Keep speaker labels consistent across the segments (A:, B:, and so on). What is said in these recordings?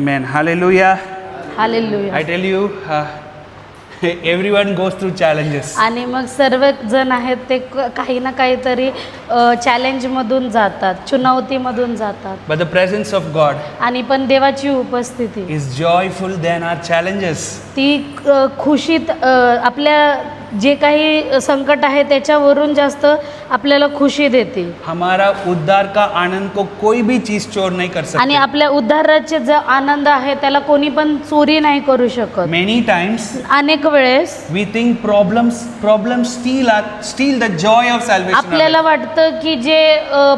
A: Amen. Hallelujah.
B: Hallelujah.
A: I tell you, everyone goes through challenges.
B: आणि मग सर्व जण आहेत ते काही ना काहीतरी चॅलेंजमधून जातात, चुनवतीमधून जातात.
A: But the presence of God
B: आणि पण देवाची उपस्थिती
A: is joyful than our challenges.
B: ती खुशीत आपल्या जे काही संकट आहे त्याच्यावरून जास्त आपल्याला खुशी देते.
A: हमारा उद्धार का आनंद को कोई भी चीज चोर नहीं कर
B: आणि
A: सकती.
B: आपल्या उद्धाराचे जो आनंद आहे त्याला कोणी पण चोरी नाही करू शकत.
A: Many times
B: अनेक वेळेस
A: we think problems steal the joy of salvation.
B: आपल्याला वाटतं की जे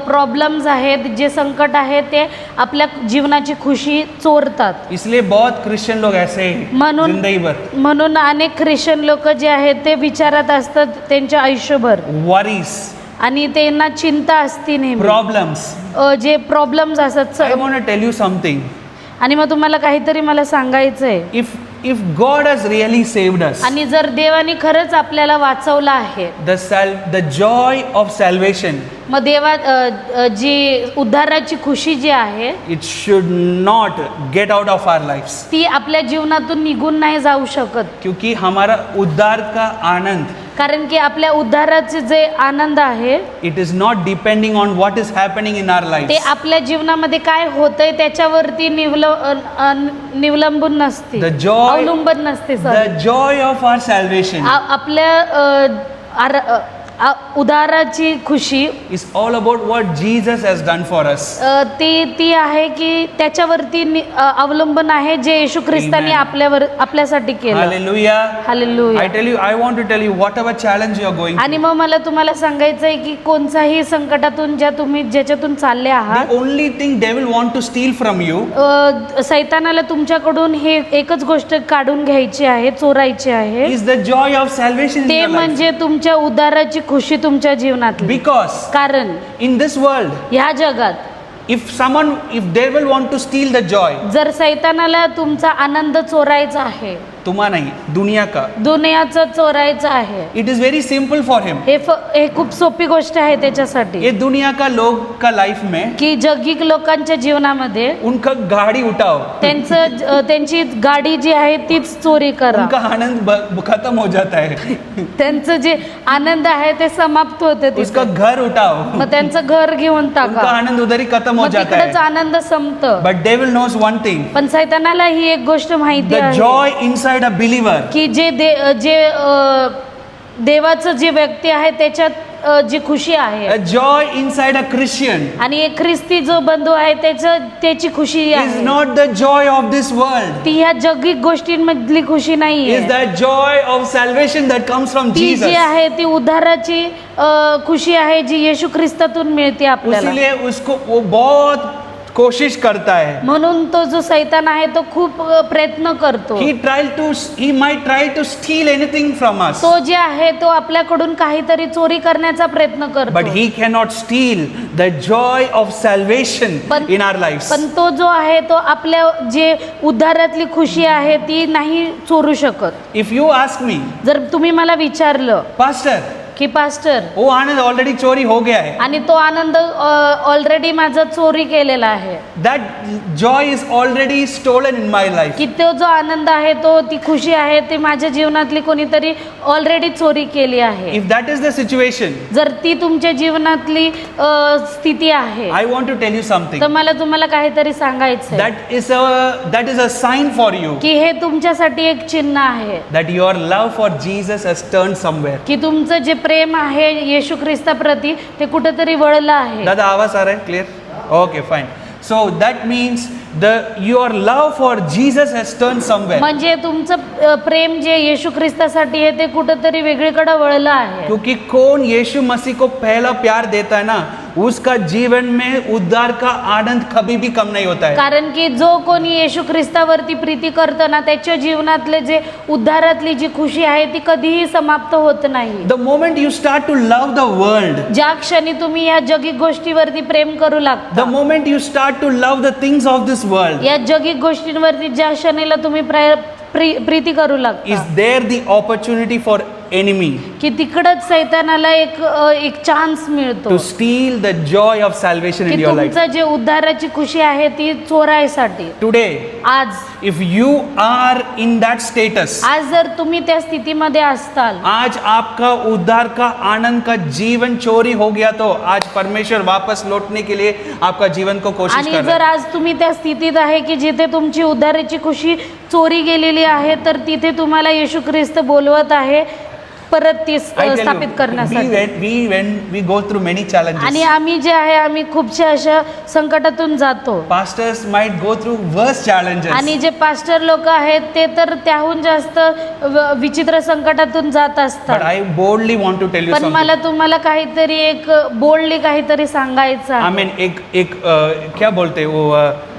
B: प्रॉब्लेम्स आहेत, जे संकट आहे ते आपल्या जीवनाची खुशी चोरतात.
A: इसलिए बहुत क्रिश्चियन लोग ऐसे हैं जिंदगी भर.
B: म्हणून अनेक ख्रिश्चन लोक जे आहेत ते विचारात असतात त्यांच्या आयुष्यभर.
A: Worries,
B: आणि त्यांना चिंता असते नेहमी.
A: problems.
B: जे प्रॉब्लेम्स असतात.
A: I want to tell you something.
B: आणि मग तुम्हाला काहीतरी मला सांगायचं आहे.
A: If God has really saved us,
B: आणि जर देवाने खरंच आपल्याला वाचवलं आहे,
A: the joy of salvation,
B: मग देवा जी उद्धाराची खुशी जी आहे
A: it should not get out of our lives.
B: ती आपल्या जीवनातून निघून नाही जाऊ शकत.
A: क्योंकि हमारा उद्धार का आनंद,
B: कारण की आपल्या उद्धाराचे जे आनंद आहे
A: it is not depending on what is happening in our
B: ते
A: lives.
B: आपल्या जीवनामध्ये काय होतंय त्याच्यावरती निवलंबून नसते,
A: The joy-
B: अवलंबन नसते.
A: The joy of our salvation
B: आपल्या उद्धाराची खुशी
A: is all about what Jesus has done for us.
B: ती आहे की त्याच्यावरती अवलंबन आहे जे येशू ख्रिस्ताने
A: Amen.
B: आपल्यासाठी केलं.
A: Hallelujah.
B: Hallelujah.
A: I want to tell you whatever challenge you are going
B: आणि
A: through,
B: मग मला तुम्हाला सांगायचं आहे की कोणत्याही संकटातून ज्याच्यातून चालले आहात,
A: the only thing devil want to steal from you
B: सैतानाला तुमच्याकडून हे एकच गोष्ट काढून घ्यायची आहे, चोरायची आहे.
A: is the joy of salvation in
B: ते
A: your life.
B: म्हणजे तुमच्या उद्धाराची खुशी तुमच्या जीवनात.
A: Because
B: कारण
A: in this world,
B: ह्या जगात
A: if devil want to steal the joy,
B: जर सैतानाला तुमचा आनंद चोरायचा आहे,
A: तुम्हारा नहीं, दुनिया का,
B: दुनियाचं चोरायचं आहे,
A: it is very simple for him.
B: हे खूप सोपी गोष्ट आहे त्याच्यासाठी.
A: ये दुनिया का लोग का लाइफ में
B: की जगिक लोकांच्या जीवनामध्ये
A: उनका गाड़ी उठाओ,
B: त्यांची गाडी जी आहे तीच चोरी करा.
A: उनका आनंद खत्म हो जाता है.
B: त्यांचं जे आनंद आहे ते समाप्त होते.
A: उसका घर उठाओ,
B: मग त्यांचं घर घेऊन
A: उनका
B: टाका,
A: आनंद उधर ही खत्म हो
B: मग
A: जाता
B: तिकडेच
A: है.
B: आनंद संपतं.
A: But devil knows one thing,
B: पण सैतानाला ही एक गोष्ट माहिती
A: the
B: आहे
A: joy inside a believer
B: की देवाचं जे व्यक्ती आहे त्याच्यात जी खुशी आहे,
A: a joy inside a Christian
B: आणि एक ख्रिस्ती जो बंधू आहे त्याची खुशी
A: is
B: आहे,
A: not the joy of this world.
B: ती ह्या जगिक गोष्टींमधली खुशी नाहीये.
A: Is that joy of salvation that comes from
B: ती
A: Jesus.
B: जी आहे ती उद्धाराची खुशी आहे जी येशू ख्रिस्तातून मिळते आपल्याला.
A: इसीलिए उसको वो बहुत कोशिश करता है.
B: म्हणून तो जो सैतान आहे तो खूप प्रयत्न करतो.
A: he might try to steal anything from us,
B: तो जे आहे तो आपल्याकडून काहीतरी चोरी करण्याचा प्रयत्न करतो.
A: but he cannot steal the joy of salvation in our lives.
B: पण तो जो आहे तो आपल्या जे उद्धारातली खुशी आहे ती नाही चोरू शकत.
A: If you ask me,
B: जर तुम्ही मला विचारलं
A: pastor,
B: की पास्टर,
A: वो आनंद ऑलरेडी चोरी हो गया है,
B: आणि तो आनंद ऑलरेडी माझा चोरी केलेला आहे,
A: that joy is already stolen in my life.
B: की तो जो आनंद आहे तो ती खुशी आहे ती माझ्या जीवनातली कोणीतरी ऑलरेडी चोरी केली आहे.
A: If that is the situation,
B: जर ती तुमच्या जीवनातली स्थिती आहे,
A: I want to tell you something.
B: तर मला तुम्हाला काहीतरी सांगायचं
A: That is a sign for you
B: की हे तुमच्यासाठी एक चिन्ह आहे
A: that your love for Jesus has turned somewhere.
B: की तुमचं जे प्रेम आहे येशू ख्रिस्ताप्रती ते कुठेतरी वळलं आहे.
A: दादा आवाज आ रहा है clear? Okay fine. So that means your love for Jesus has turned somewhere.
B: म्हणजे तुमचं प्रेम जे येशू ख्रिस्तासाठी आहे ते कुठेतरी वेगळीकडे वळलं आहे.
A: क्योंकि कौन यीशु मसीह को पहला प्यार देता है ना, उसका जीवन में उद्धार का आनंद कभी भी कम नहीं होता है.
B: कारण की जो कोणी येशू ख्रिस्तावरती प्रीती करतो ना त्याच्या जीवनातले जे उद्धारातली जी खुशी आहे ती कधीही समाप्त होत नाही.
A: The moment you start to love the world,
B: ज्या क्षणी तुम्ही या जगिक गोष्टीवरती प्रेम करू
A: the
B: लागता,
A: moment you start to love the things of this world,
B: या जगिक गोष्टींवरती ज्या क्षणीला तुम्ही प्रीती करू लागता,
A: is there the opportunity for enemy
B: की तिकडच सैतानाला एक चान्स मिळतो
A: to steal the joy of salvation
B: की
A: in your life.
B: तुमचं जे उद्धाराची खुशी आहे ती चोरायसाठी.
A: Today,
B: आज
A: if you are in that status,
B: आज जर तुम्ही त्या स्थितीमध्ये असताल,
A: आज आपका उद्धार का आनंद का जीवन चोरी हो गया, तो आज परमेश्वर वापस लौटने के लिए आपका जीवन को कोशिश
B: आणि
A: कर
B: जर
A: रहा है.
B: आज तुम्ही त्या स्थितीत आहे की जिथे तुमची उद्धाराची खुशी चोरी गेलेली आहे, तर तिथे तुम्हाला येशू ख्रिस्त बोलवत आहे परत ती
A: I tell you,
B: स्थापित करण्यासाठी.
A: when we go through many challenges,
B: आणि आम्ही जे आहे आम्ही खूपशा अशा संकटातून जातो.
A: pastors might go through worse challenges.
B: आणि जे पास्टर लोक आहेत ते तर त्याहून जास्त विचित्र संकटातून जात
A: But
B: असतात.
A: I boldly want to tell you
B: पण मला
A: something.
B: तुम्हाला काहीतरी एक बोल्डली काहीतरी सांगायचं
A: I
B: आहे.
A: mean, एक क्या बोलते हैं वो,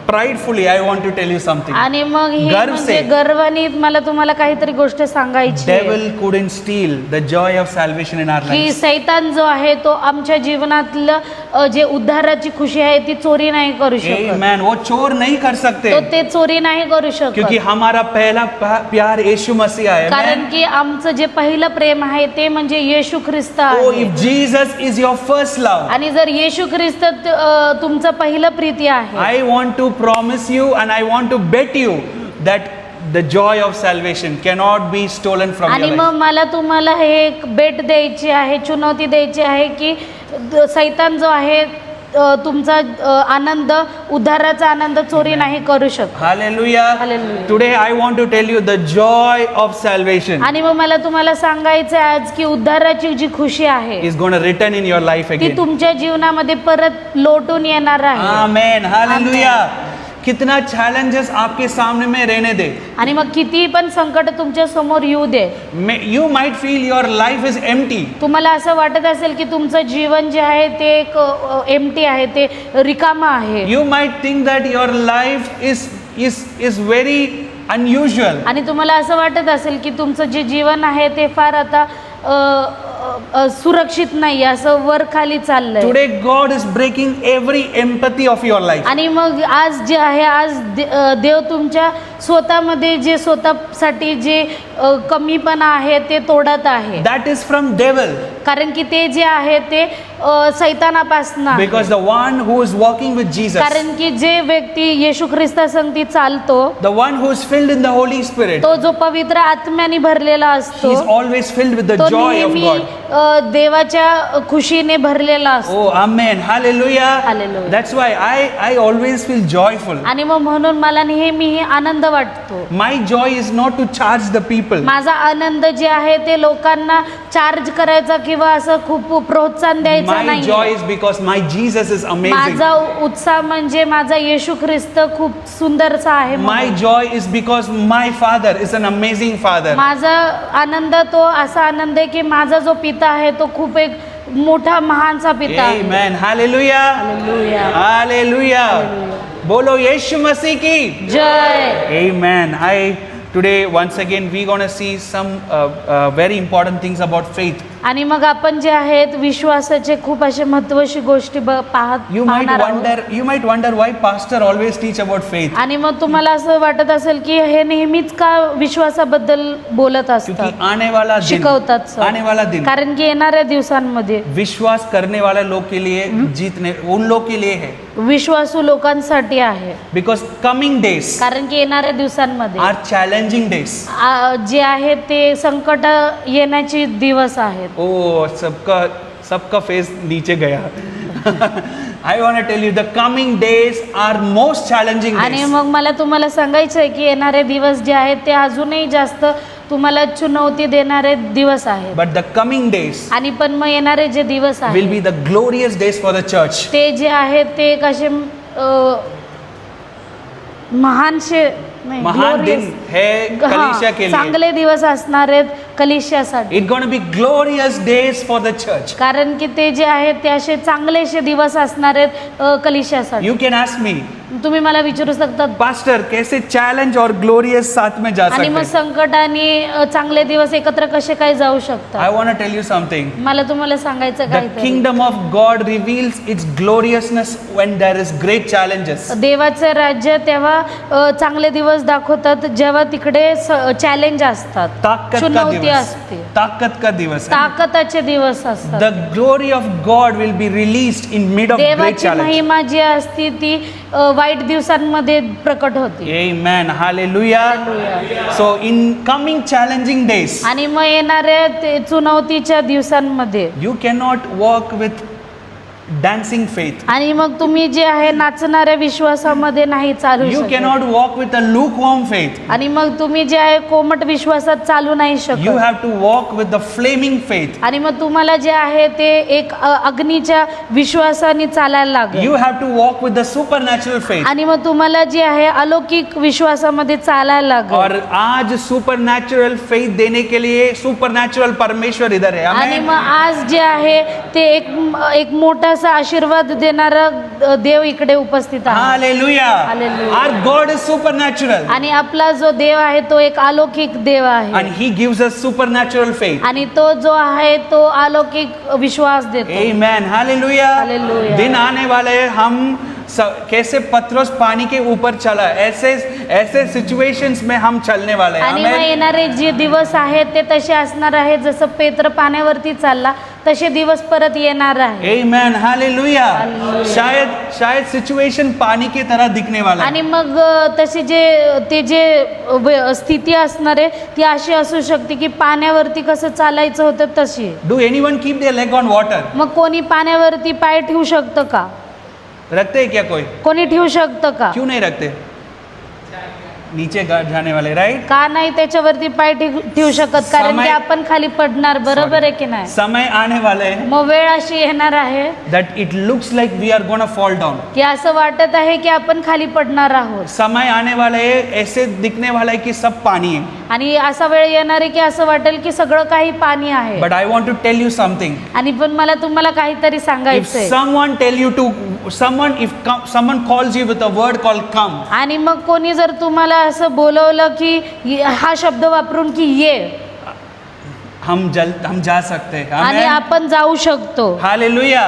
A: pridefully I want to tell you something.
B: आणि मग हे
A: गर्व
B: म्हणजे
A: से
B: गर्वाने मला तुम्हाला काहीतरी गोष्ट सांगायची आहे.
A: Devil couldn't steal the joy of salvation in our
B: की
A: lives.
B: सैतान जो आहे तो आमच्या जीवनातलं जे उद्धाराची खुशी आहे ती चोरी नाही करू शकत.
A: Amen. वो चोर नहीं कर सकते
B: तो ते चोरी नाही करू
A: क्योंकि
B: शकत.
A: हमारा पहला प्यार यीशु मसीह है.
B: कारण
A: Amen.
B: की आमचं जे पहिलं प्रेम आहे ते म्हणजे येशू ख्रिस्त
A: Oh,
B: आहे.
A: if Jesus is your first love,
B: आणि जर येशू ख्रिस्त तुमचं पहिलं प्रीती आहे,
A: I want to promise you and I want to bet you that the joy of salvation cannot be stolen from
B: आणि
A: your
B: मग
A: life.
B: मला तुम्हाला हे एक बेट द्यायची आहे, चुनवती द्यायची आहे की सैतान जो आहे तुमचा आनंद, उद्धाराचा आनंद चोरी नाही करू शकत.
A: Hallelujah.
B: Hallelujah.
A: Today I want to tell you the joy of salvation
B: आणि मग मला तुम्हाला सांगायचं आहे आज की उद्धाराची जी खुशी आहे
A: is going to return in your life
B: ती
A: again.
B: तुमच्या जीवनामध्ये परत लोटून येणार आहे.
A: Amen. Hallelujah. कितना challenges आपके सामने में रहने दे.
B: आणि मग किती पण संकट तुमच्या समोर येऊ दे,
A: You might feel your life is empty.
B: तुम्हाला असं वाटत असेल की तुमचं जीवन जे आहे ते एक एम्प्टी आहे, ते रिकामं आहे.
A: You might think that your life is very unusual.
B: आणि तुम्हाला असं वाटत असेल की तुमचं जे जीवन आहे ते फार आता सुरक्षित नाही, असं वर खाली चाललंय.
A: Today God is breaking every empathy of your life.
B: आणि मग आज जे आहे, आज देव तुमच्या स्वतःमध्ये जे स्वतःसाठी जे कमीपणा आहे ते तोडत आहे.
A: That is from devil.
B: कारण की ते जे आहे ते सैतानापासून आहे.
A: Because the one who is walking with Jesus,
B: कारण की जे व्यक्ती येशू ख्रिस्तासंगती चालतो,
A: the one who is filled in the Holy Spirit,
B: तो जो पवित्र आत्म्याने भरलेला
A: he
B: असतो,
A: is always filled with the
B: तो
A: joy of
B: नेहमी
A: God.
B: देवाच्या खुशीने भरलेला असतो.
A: Oh, amen. Hallelujah.
B: Hallelujah.
A: That's why I always feel joyful.
B: आणि मग म्हणून मला नेहमी आनंद वाटतो.
A: My joy is not to charge the people.
B: माझा आनंद जे आहे ते लोकांना चार्ज करायचा किंवा असं खूप प्रोत्साहन द्यायचं
A: My
B: नाही.
A: joy is because my Jesus is amazing.
B: माझा उत्साह म्हणजे माझा येशू ख्रिस्त खूप सुंदरसा आहे.
A: My joy is because my Father is an amazing Father.
B: माझा आनंद तो असा आनंद आहे की माझा जो पिता आहे तो खूप एक मोठा महानसा पिता आहे.
A: Amen. Hallelujah.
B: हालेलुया.
A: Hallelujah. बोलो यीशु मसीह की
B: जय.
A: Amen. Today once again we gonna see some very important things about faith.
B: आणि मग आपण जे आहेत विश्वासाचे खूप असे महत्त्वाची गोष्टी पाहणार आहोत.
A: You might wonder why pastor always teach about faith.
B: आणि मग तुम्हाला असं वाटत असेल की हे नेहमीच का विश्वासाबद्दल बोलत
A: क्योंकि
B: असतात,
A: आने वाला दिन,
B: शिकवतात सर.
A: आने वाला दिन
B: कारण की येणाऱ्या दिवसांमध्ये
A: विश्वास करने वाले लोग के लिए जीतने उन लोग के लिए है.
B: विश्वासू लोकांसाठी आहे.
A: Because coming days
B: कारण की येणाऱ्या दिवसांमध्ये
A: are challenging days.
B: जे आहे ते संकट येण्याचे दिवस आहेत.
A: Oh, सबका फेस नीचे गया. I want to tell you the coming days are most challenging
B: आणि
A: days.
B: मग मला तुम्हाला सांगायचं आहे की येणारे दिवस जे आहेत ते अजूनही जास्त तुम्हाला चुनवती देणारे दिवस आहेत.
A: But the coming days
B: आणि पण मग येणारे जे दिवस
A: will
B: आहेत
A: be the glorious days for the church.
B: ते जे आहेत ते कसे महानशे
A: महान दिन है कलीसिया के लिए.
B: चांगले दिवस असणार आहेत कलीसियासाठी.
A: It's going to be glorious days for the church.
B: कारण की ते जे आहेत ते असे चांगलेसे दिवस असणार आहेत कलीसियासाठी.
A: You can ask me,
B: तुम्ही मला विचारू शकता
A: पास्टर कैसे चैलेंज और ग्लोरियस साथ में जा
B: आणि
A: सकते
B: मग
A: हैं?
B: संकट आणि चांगले दिवस एकत्र कसे काय जाऊ
A: I
B: शकतात?
A: want to tell you something.
B: मला तुम्हाला सांगायचं
A: The
B: काहीतरी.
A: kingdom of God reveals its gloriousness when there is great challenges.
B: देवाचं राज्य तेव्हा चांगले दिवस दाखवतात जेव्हा तिकडे चॅलेंज असतात,
A: ताकत का
B: चुनौती
A: दिवस,
B: असते,
A: ताकत का दिवस है.
B: ताकदाचे दिवस असतात.
A: The glory of God will be released in mid of great
B: देवाची
A: challenge.
B: महिमा जी असते ती वाईट दिवसांमध्ये प्रकट होते.
A: Amen. Hallelujah. So in coming challenging days,
B: आणि मग येणाऱ्या ते चुनौतीच्या दिवसांमध्ये
A: you cannot walk with dancing faith.
B: आणि मग तुम्ही जे आहे नाचणाऱ्या विश्वासामध्ये नाही चालू
A: You
B: शकत.
A: cannot walk with a lukewarm faith.
B: आणि मग तुम्ही जे आहे कोमट विश्वासात चालू नाही
A: You
B: शकत.
A: have to walk with the flaming faith.
B: आणि मग तुम्हाला जे आहे ते एक अग्नीच्या विश्वासाने चालायला लागेल.
A: You have to walk with the supernatural faith.
B: आणि मग तुम्हाला जे आहे अलौकिक विश्वासामध्ये चालायला लागेल.
A: और आज supernatural faith देने के लिए supernatural परमेश्वर इधर है.
B: आणि
A: Amen.
B: मग आज जे आहे ते एक मोठासा आशीर्वाद देणारा देव इकडे उपस्थित आहे.
A: Hallelujah.
B: Hallelujah.
A: Our God is supernatural.
B: आणि आपला जो देव आहे तो एक अलौकिक देव आहे.
A: And He gives us supernatural faith.
B: आणि तो जो आहे तो अलौकिक विश्वास देतो.
A: Amen. Hallelujah.
B: Hallelujah.
A: दिन आने वाले हैं हम कैसे पत्रोस पानी के ऊपर चला, ऐसे सिचुएशंस में हम चलने वाले हैं.
B: आणि मग
A: Amen.
B: येणारे जे दिवस आहेत ते तसे असणार आहे जसं पेत्र पाण्यावरती चालला तसे दिवस परत येणार आहे.
A: Amen. Hallelujah.
B: Hallelujah.
A: शायद सिचुएशन पानी की तरह दिखने वाला है.
B: आणि मग तसे जे स्थिती असणार आहे ती अशी असू शकते की पाण्यावरती कसं चालायचं होतं तशी.
A: Do anyone keep their leg on water?
B: मग कोणी पाण्यावरती पाय ठेवू शकतं का?
A: रखते हैं क्या कोई?
B: कोणी ठेवू शकतं का?
A: क्यों नहीं रखते? नीचे जाने वाले, राइट?
B: का नाही त्याच्यावरती पाय ठेवू शकत? कारण की आपण खाली पडणार, बरोबर आहे की नाही?
A: समय आने वाले हैं
B: मग वेळ अशी येणार आहे
A: that it looks like we are gonna fall down.
B: की असं वाटत आहे की आपण खाली पडणार आहोत.
A: समय आने वाला है ऐसे दिखने वाला है कि सब पानी है.
B: आणि असा वेळ येणार आहे की असं वाटेल की सगळं काही पाणी आहे.
A: But I want to tell you something.
B: आणि पण मला तुम्हाला काहीतरी
A: If
B: सांगायचंय.
A: if someone calls you with a word called come,
B: आणि मग कोणी जर तुम्हाला असं बोलवलं की हा शब्द वापरून की ये,
A: हम जा सकते हैं.
B: आणि
A: Amen.
B: आपण जाऊ शकतो.
A: Hallelujah.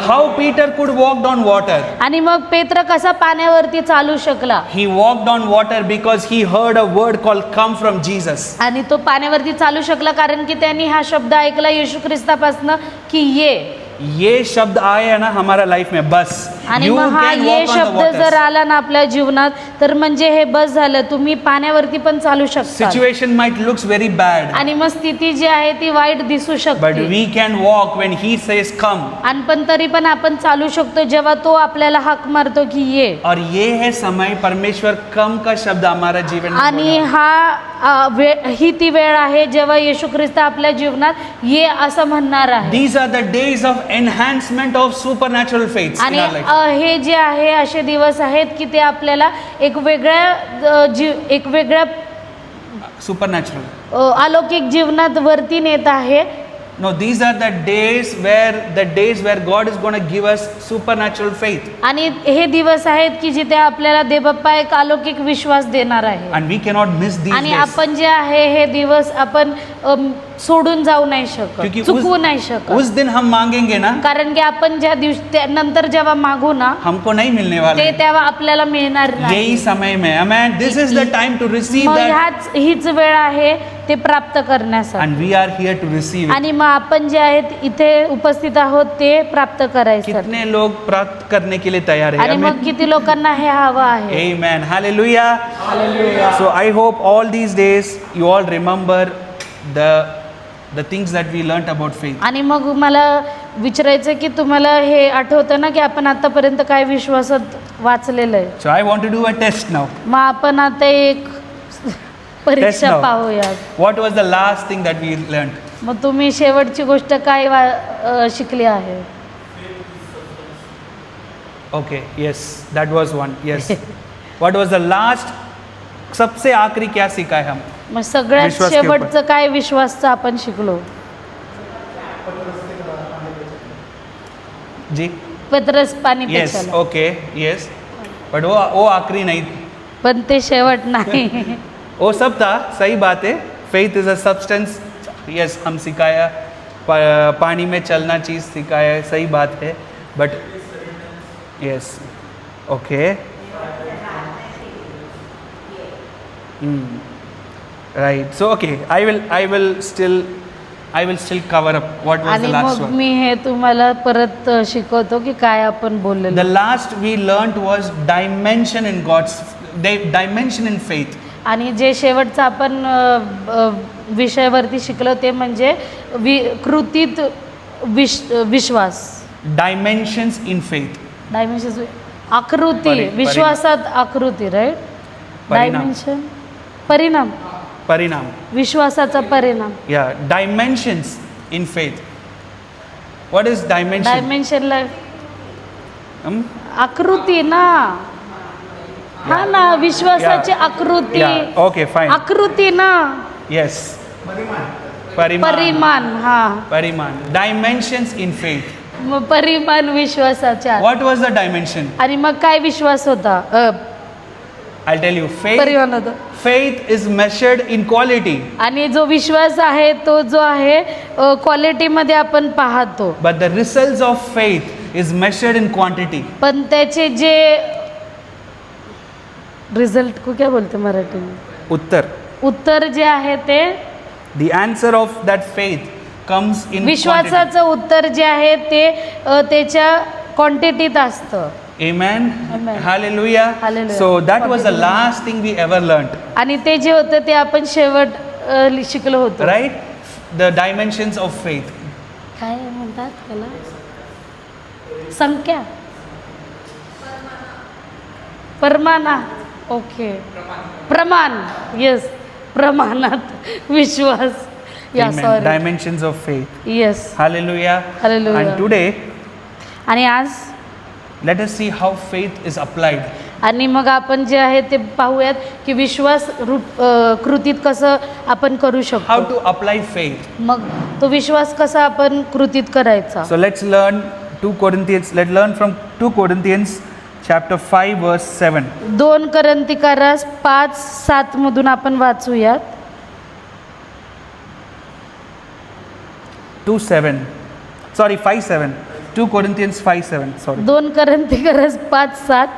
A: How Peter could walk on water?
B: आणि मग पेत्र कसा पाण्यावरती चालू शकला?
A: He walked on water because he heard a word called come from Jesus.
B: आणि तो पाण्यावरती चालू शकला कारण की त्यांनी हा शब्द ऐकला येशू ख्रिस्तापासून की ये.
A: ये शब्द आए ना हमारा लाइफ में बस.
B: आणि
A: You
B: मग हा
A: can
B: ये
A: walk on the
B: शब्द जर
A: waters.
B: आला ना आपल्या जीवनात तर म्हणजे हे बस झालं, तुम्ही पाण्यावरती पण चालू शकता.
A: Situation might looks very bad,
B: आणि मग स्थिती जी आहे ती वाईट दिसू
A: but
B: शकते.
A: we can walk when He says come.
B: आणि पण तरी पण आपण चालू शकतो जेव्हा तो आपल्याला हाक मारतो की ये.
A: और ये है समय परमेश्वर कम का शब्द हमारा जीवन में
B: आणि
A: बोला.
B: हा ही ती वेळ आहे जेव्हा येशू ख्रिस्त आपल्या जीवनात ये असं म्हणणार आहे.
A: These are the days of enhancement of supernatural faith in
B: आणि
A: our life.
B: हे जे आहे असे दिवस आहेत की ते आपल्याला एक वेगळ्या
A: Supernatural.
B: अलौकिक जीवनात वरती नेत आहे.
A: No, these are the days where God is going to give us supernatural faith.
B: आणि हे दिवस आहेत की जिथे आपल्याला देवबाप्पा एक अलौकिक विश्वास देणार आहे.
A: And we cannot miss these
B: आणि
A: days.
B: आपण जे आहे हे दिवस आपण सोडून जाऊ नाही
A: क्योंकि
B: शकत, चुकवू नाही शकत.
A: उस दिन हम मांगेंगे ना,
B: कारण की आपण ज्या दिवशी नंतर जेव्हा मागू ना
A: हमको नहीं मिलने वाला
B: ते
A: है.
B: तेव्हा आपल्याला मिळणार
A: यही
B: नाही.
A: समय में, amen. This is the time to receive
B: मग
A: that,
B: हीच वेळ आहे ते प्राप्त करण्यासाठी.
A: and we are here to receive it.
B: आणि मग आपण जे आहेत इथे उपस्थित आहोत ते प्राप्त करायचं.
A: कितने लोग प्राप्त करने के लिए तैयार हैं?
B: आणि मग
A: Amen.
B: किती लोकांना हे हवं आहे.
A: Amen. Hallelujah.
B: Hallelujah.
A: So I hope all these days you all remember the things that we learnt about faith.
B: आणि मग मला विचारायचं की तुम्हाला हे आठवतं ना की आपण आतापर्यंत काय विश्वासात वाचलेलं आहे.
A: So I want to do a test now.
B: मग आपण आता एक परीक्षा
A: now.
B: पाहूया.
A: What was the last thing that we learnt?
B: मग तुम्ही शेवटची गोष्ट काय शिकली आहे?
A: Okay, yes, that was one. Yes. What was the last? सबसे आखिरी क्या सीखा है हम?
B: मग सगळ्यात
A: विश्वास के ऊपर.
B: शेवटचं काय विश्वासचं आपण शिकलो?
A: जी.
B: पत्रस पाणी
A: Yes.
B: पेचायला.
A: Okay. Yes. बट वो आखिरी नहीं,
B: पण ते शेवट नाही.
A: वो सब था, सही बात है. Faith is a substance. Yes, हम सिखाया पानी में चलना चीज़ सिखाया, सही बात है. But yes, okay, right. So okay, I will still cover up what was
B: आणि
A: the last
B: मग
A: one.
B: मी हे तुम्हाला परत शिकवतो की काय आपण
A: The
B: बोललेलो.
A: last we learnt was dimension in dimension in faith.
B: आणि जे शेवटचं आपण विषयावरती शिकलो ते म्हणजे कृतीत विश्वास.
A: Dimensions in faith.
B: डायमेन्शन आकृती,
A: परिणाम.
B: विश्वासात आकृती, राईट.
A: परिणाम.
B: डायमेन्शन परिणाम, विश्वासाचा परिणाम.
A: Yeah, dimensions in faith. What is dimension?
B: डायमेन्शनला आकृती ना. हा ना, विश्वासाची
A: Yeah.
B: आकृती.
A: Yeah, okay, fine.
B: आकृती ना.
A: Yes. परिमाण.
B: परिमाण.
A: Dimensions in faith.
B: मग परिमाण विश्वासाच्या.
A: What was the dimension?
B: आणि मग काय विश्वास होता?
A: I'll tell you.
B: परिमाण होता.
A: Faith is measured in quality.
B: आणि जो विश्वास आहे तो जो आहे क्वालिटीमध्ये आपण पाहतो.
A: But the results of faith is measured in quantity.
B: पण त्याचे जे रिझल्ट को क्या बोलते मराठी में? उत्तर जे आहे ते
A: The answer of that faith comes in quantity.
B: विश्वासाचं उत्तर जे आहे ते त्याच्या क्वांटिटीत असतं.
A: Amen.
B: Amen.
A: Hallelujah.
B: Hallelujah.
A: So that was the last thing we ever learned.
B: आणि ते जे होतं ते आपण शेवट शिकलो होतो.
A: Right? The dimensions of faith.
B: काय म्हणतात त्याला? संख्या, प्रमाणा. ओके, प्रमाण. येस, प्रमाणात विश्वास. या
A: Amen.
B: Sorry.
A: Dimensions of faith.
B: Yes.
A: Hallelujah.
B: Hallelujah.
A: And today,
B: आणि आज
A: let us see how faith is applied.
B: आणि मग आपण जे आहे ते पाहूयात की विश्वास कृतीत कसं आपण करू
A: How
B: शकतो.
A: to apply faith.
B: मग तो विश्वास कसा आपण कृतीत करायचा.
A: So let's learn 2 Corinthians. Let's learn from 2 Corinthians chapter 5 verse 7.
B: 2 करंथिकारास 5:7 मधून आपण वाचूयात.
A: 2:7. Sorry, 5:7. 2 Corinthians 5:7. Sorry.
B: 2 करंथिकारास 5:7.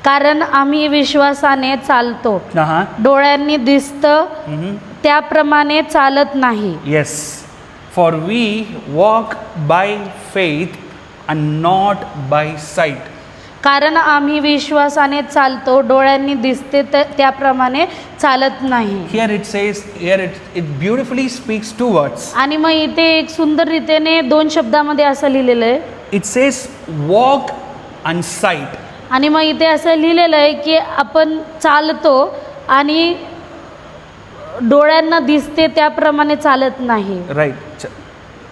B: कारण आम्ही विश्वासाने चालतो,
A: Uh-huh.
B: डोळ्यांनी दिसतं त्याप्रमाणे चालत नाही.
A: Yes. For we walk by faith and not by sight.
B: कारण आम्ही विश्वासाने चालतो, डोळ्यांनी दिसते त्याप्रमाणे चालत नाही.
A: Here it says, it beautifully speaks 2 words.
B: आणि मग इथे एक सुंदर रीतीने 2 शब्दामध्ये असं लिहिलेलं आहे.
A: It says walk and sight.
B: आणि मग इथे असं लिहिलेलं आहे की आपण चालतो आणि डोळ्यांना दिसते त्याप्रमाणे चालत नाही.
A: Right.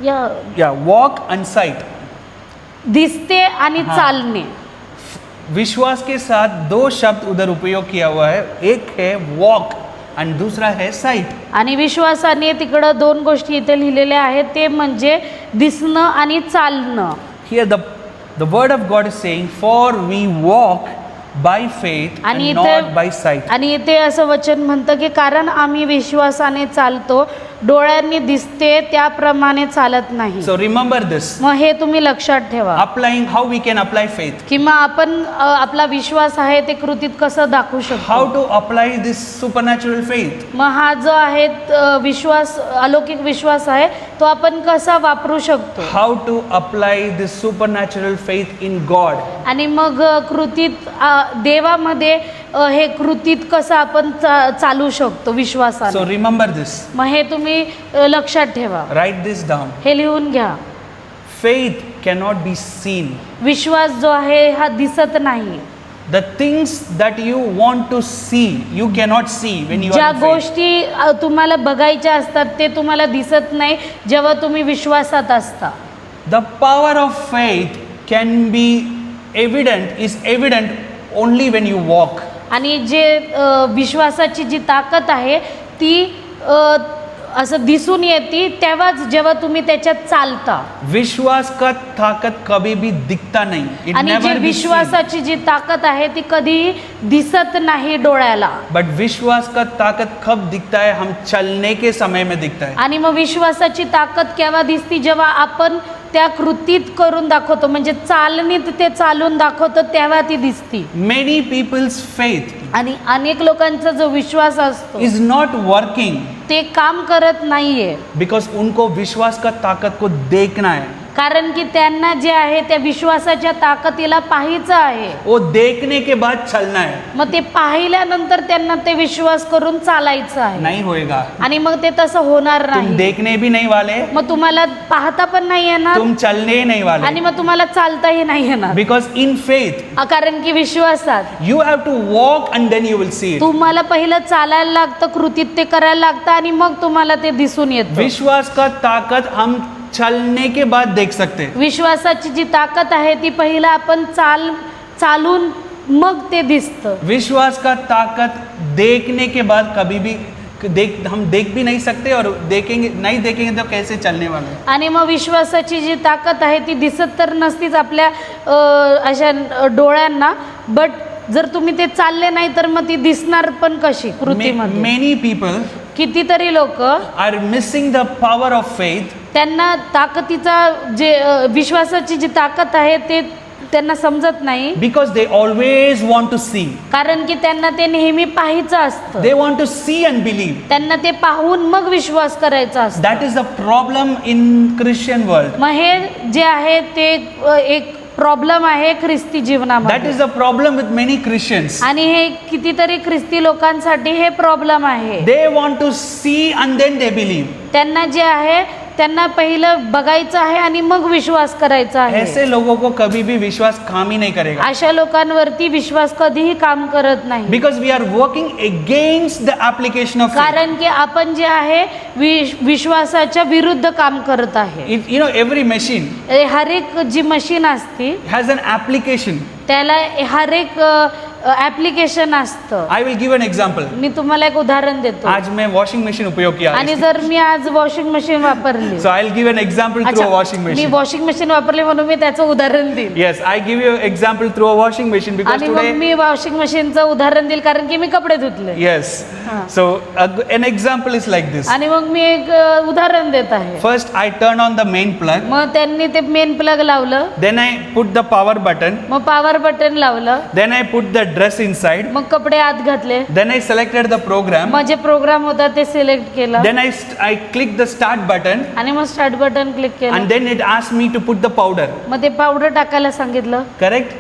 B: या
A: Walk and sight.
B: दिसते आणि चालणे.
A: विश्वास के साथ 2 शब्द उधर उपयोग किया हुआ है. एक है walk and दूसरा है sight.
B: आणि विश्वासाने तिकडं 2 गोष्टी इथे लिहिलेल्या आहेत, ते म्हणजे दिसणं आणि चालणं.
A: Here the word of God is saying, for we walk by faith
B: आणि
A: and not by sight.
B: आणि इथे असं वचन म्हणतं की कारण आम्ही विश्वासाने चालतो, डोळ्यांनी दिसते त्याप्रमाणे चालत नाही.
A: So remember this.
B: मग हे तुम्ही लक्षात ठेवा.
A: Applying how we can apply faith.
B: किंवा आपण आपला विश्वास आहे ते कृतीत कसं दाखवू
A: How
B: शकतो.
A: to apply this supernatural faith.
B: मग हा जो आहे विश्वास, अलौकिक विश्वास आहे, तो आपण कसा वापरू शकतो.
A: How to apply this supernatural faith in God.
B: आणि मग कृतीत देवामध्ये हे कृतीत कसं आपण चालू शकतो
A: So
B: विश्वासाने.
A: remember this.
B: मग हे तुम्ही लक्षात ठेवा.
A: Write this down.
B: हे लिहून घ्या.
A: Faith cannot be seen.
B: विश्वास जो आहे हा दिसत नाही.
A: The things that you want to see, you cannot see when you
B: ज्या
A: are in faith.
B: गोष्टी तुम्हाला बघायच्या असतात ते तुम्हाला दिसत नाही जेव्हा तुम्ही विश्वासात असता.
A: The power of faith can be evident only when you walk.
B: आणि जे विश्वासाची जी ताकद आहे ती असं दिसून येते तेव्हाच जेव्हा तुम्ही त्याच्यात चालता.
A: विश्वास का ताकत कभी भी दिखता नहीं. It
B: आणि
A: never
B: जे
A: be seen.
B: विश्वासाची जी ताकद आहे ती कधी दिसत नाही डोळ्याला.
A: बट विश्वास का ताकत कब दिखता है? हम चलने के समय में दिखता है.
B: आणि मग विश्वासाची ताकद केव्हा दिसती? जेव्हा आपण त्या कृतीत करून दाखवतो, म्हणजे चालणीत ते चालून दाखवतो तेव्हा ती दिसती.
A: Many people's faith
B: आणि अनेक लोकांचा जो विश्वास असतो
A: is not working
B: ते काम करत नाहीये,
A: because उनको विश्वास का ताकत को देखना है.
B: कारण की त्यांना जे आहे त्या विश्वासाच्या ताकदीला पाहायचं आहे.
A: वो देखने के बाद चलना है.
B: मग ते पाहिल्यानंतर त्यांना ते विश्वास करून चालायचं आहे.
A: नहीं होएगा.
B: आणि मग ते तसं होणार
A: तुम
B: नाही.
A: देखने भी नहीं वाले,
B: मग तुम्हाला पाहता पण नाही येणार
A: तुम चलने ही नहीं
B: आणि
A: वाले.
B: मग तुम्हाला चालताही नाही येणार.
A: Because in faith
B: कारण की विश्वासात
A: you have to walk and then you will see it.
B: तुम्हाला पहिलं चालायला लागतं, कृतीत ते करायला लागतं आणि मग तुम्हाला ते दिसून येतं.
A: विश्वास का ताकत हम चलने के बाद देख सकते हैं.
B: विश्वासाची जी ताकद आहे ती पहिलं आपण चालून मग ते दिसतं.
A: विश्वास का ताकत देखने के बाद कभी भी हम देख भी नहीं सकते और नहीं देखेंगे तो कैसे चलने वाले हैं.
B: आणि मग विश्वासाची जी ताकद आहे ती दिसत तर नसतीच आपल्या अशा डोळ्यांना, बट जर तुम्ही ते चालले नाही तर मग ती दिसणार पण कशी कृतीमध्ये.
A: Many people
B: कितीतरी लोक
A: are missing the power of faith
B: त्यांना ताकदीचा जे विश्वासाची जी ताकद आहे ते त्यांना समजत नाही,
A: because they always want to see.
B: कारण की त्यांना ते नेहमी पाहायचं असतं.
A: They want to see and believe.
B: त्यांना ते पाहून मग विश्वास करायचा असतो.
A: That is the problem in Christian world.
B: मग हे जे आहे ते एक प्रॉब्लेम आहे ख्रिस्ती
A: That
B: जीवनामध्ये.
A: is the problem with many Christians.
B: आणि हे कितीतरी ख्रिस्ती लोकांसाठी हे प्रॉब्लेम आहे.
A: They want to see and then they believe.
B: त्यांना जे आहे त्यांना पहिलं बघायचं आहे आणि मग विश्वास करायचा आहे.
A: ऐसे लोगों को कभी भी विश्वास काम ही नहीं करेगा.
B: अशा लोकांवरती विश्वास कधीही काम करत नाही.
A: Because we are working against the application of faith.
B: कारण की आपण जे आहे विश्वासाच्या विरुद्ध काम करत आहे.
A: You know, every machine
B: हर एक जी मशीन असते
A: has an application.
B: त्याला हर एक ॲप्लिकेशन असतं.
A: I will give an example.
B: मी तुम्हाला एक उदाहरण देतो.
A: आज मैं वॉशिंग मशीन उपयोग किया.
B: आणि जर मी आज वॉशिंग मशीन वापरली,
A: So I'll give an example through a washing
B: me
A: machine.
B: Washing machine वापरली म्हणून मी त्याचं उदाहरण देईल.
A: Yes, I give you example through a washing machine because
B: आणि मग
A: today.
B: मी वॉशिंग मशीनचं उदाहरण देईल कारण की मी कपडे धुतले.
A: Yes. So an example is like this.
B: आणि मग मी एक उदाहरण देत आहे.
A: First I turn on the main plug.
B: मग त्यांनी ते मेन प्लग लावलं,
A: Then I put the power button.
B: मग पॉवर बटन लावलं,
A: Then I put the dress inside.
B: मग कपडे आत घातले,
A: Then I selected the program.
B: मग जे प्रोग्राम होता ते सिलेक्ट केलं,
A: Then I clicked the start button.
B: आणि मग स्टार्ट बटन क्लिक केलं.
A: And then it asked me to put the powder.
B: मग ते पावडर टाकायला सांगितलं.
A: Correct?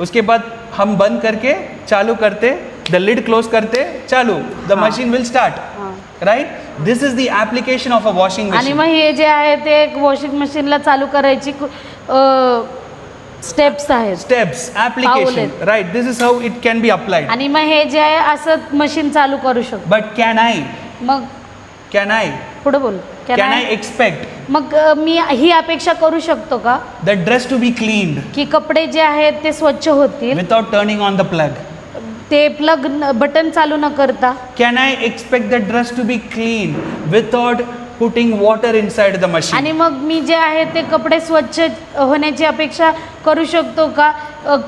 A: उसके बाद हम बंद करके चालू करते, the lid close करते, चालू, the
B: हाँ.
A: machine will start.
B: हां.
A: Right? This is the application of a washing
B: आणि
A: machine.
B: मग हे जे आहे ते एक वॉशिंग मशीनला चालू करायची स्टेप्स आहेत.
A: Steps, application.
B: पावले.
A: Right? This is how it can be applied.
B: आणि मग हे जे आहे असं मशीन चालू करू शकतो.
A: But
B: मग
A: can I
B: पुढे बोल.
A: can I expect
B: मग मी ही अपेक्षा करू शकतो का
A: the dress to be cleaned
B: की कपडे जे आहेत ते स्वच्छ होतील
A: without turning on the plug?
B: ते प्लग बटन चालू न करता?
A: Can I expect the dress to be clean without putting water inside the machine?
B: आणि मग मी जे आहे ते कपडे स्वच्छ होण्याची अपेक्षा करू शकतो का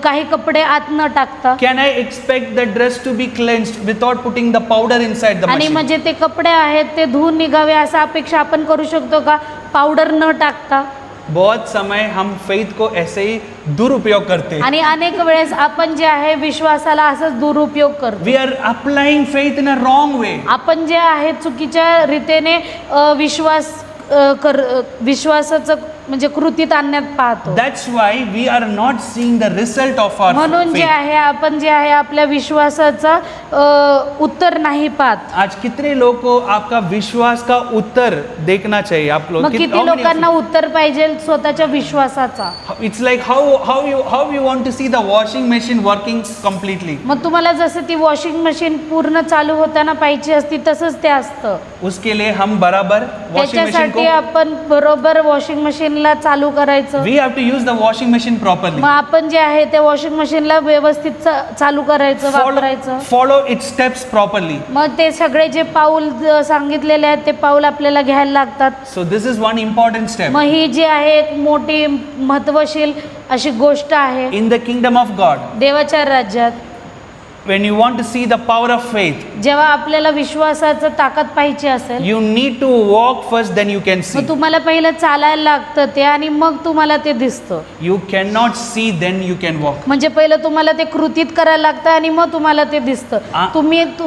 B: काही कपडे आत न टाकता?
A: Can I expect the dress to be cleansed without putting the powder inside the
B: आणि
A: machine?
B: म्हणजे ते कपडे आहेत ते धुवून निघावे असा अपेक्षा आपण करू शकतो का पावडर न टाकता?
A: बहुत समय हम फेथ को ऐसे ही दुरुपयोग करते हैं.
B: आणि अनेक वेळेस आपण जे आहे विश्वासाला असंच दुरुपयोग करतो.
A: We are applying faith in a wrong way.
B: आपण जे आहे चुकीच्या रीतीने विश्वासाचं म्हणजे कृतीत आणण्यात पाहतो.
A: That's why we are not seeing the result of our
B: म्हणून जे
A: faith.
B: आहे आपण जे आहे आपल्या विश्वासाचा उत्तर नाही पाहत.
A: आज कितने लोगों को आपका विश्वास का उत्तर देखना चाहिए आप लोग?
B: मग किती लोकांना उत्तर पाहिजे स्वतःच्या विश्वासाचा?
A: It's like how you want to see the washing machine working completely.
B: मग तुम्हाला जसं ती वॉशिंग मशीन पूर्ण चालू होताना पाहिजे असती तसंच ते असतं.
A: उसके लिए हम बराबर वॉशिंग मशीन
B: त्याच्यासाठी
A: को
B: आपण बरोबर वॉशिंग मशीन मशीनला चालू करायचं?
A: We have to use the washing machine properly.
B: मग आपण जे आहे त्या वॉशिंग मशीनला व्यवस्थित चालू करायचं, वापरायचं.
A: Follow its steps properly.
B: मग ते सगळे जे पाऊल सांगितलेले आहेत ते पाऊल आपल्याला घ्यायला लागतात.
A: So this is one important step.
B: मग ही जी आहे एक मोठी महत्वशील अशी गोष्ट आहे
A: In the kingdom of God,
B: देवाच्या राज्यात.
A: when you want to see the power of faith,
B: जेव्हा आपल्याला विश्वासाचं ताकद पाहिजे असेल,
A: you need to walk first, then you can see.
B: मग तुम्हाला पहिलं चालायला लागतं ते आणि मग तुम्हाला ते दिसतं.
A: You cannot see, then you can walk.
B: म्हणजे पहिलं तुम्हाला ते कृतीत करायला लागतं आणि मग तुम्हाला ते दिसतं.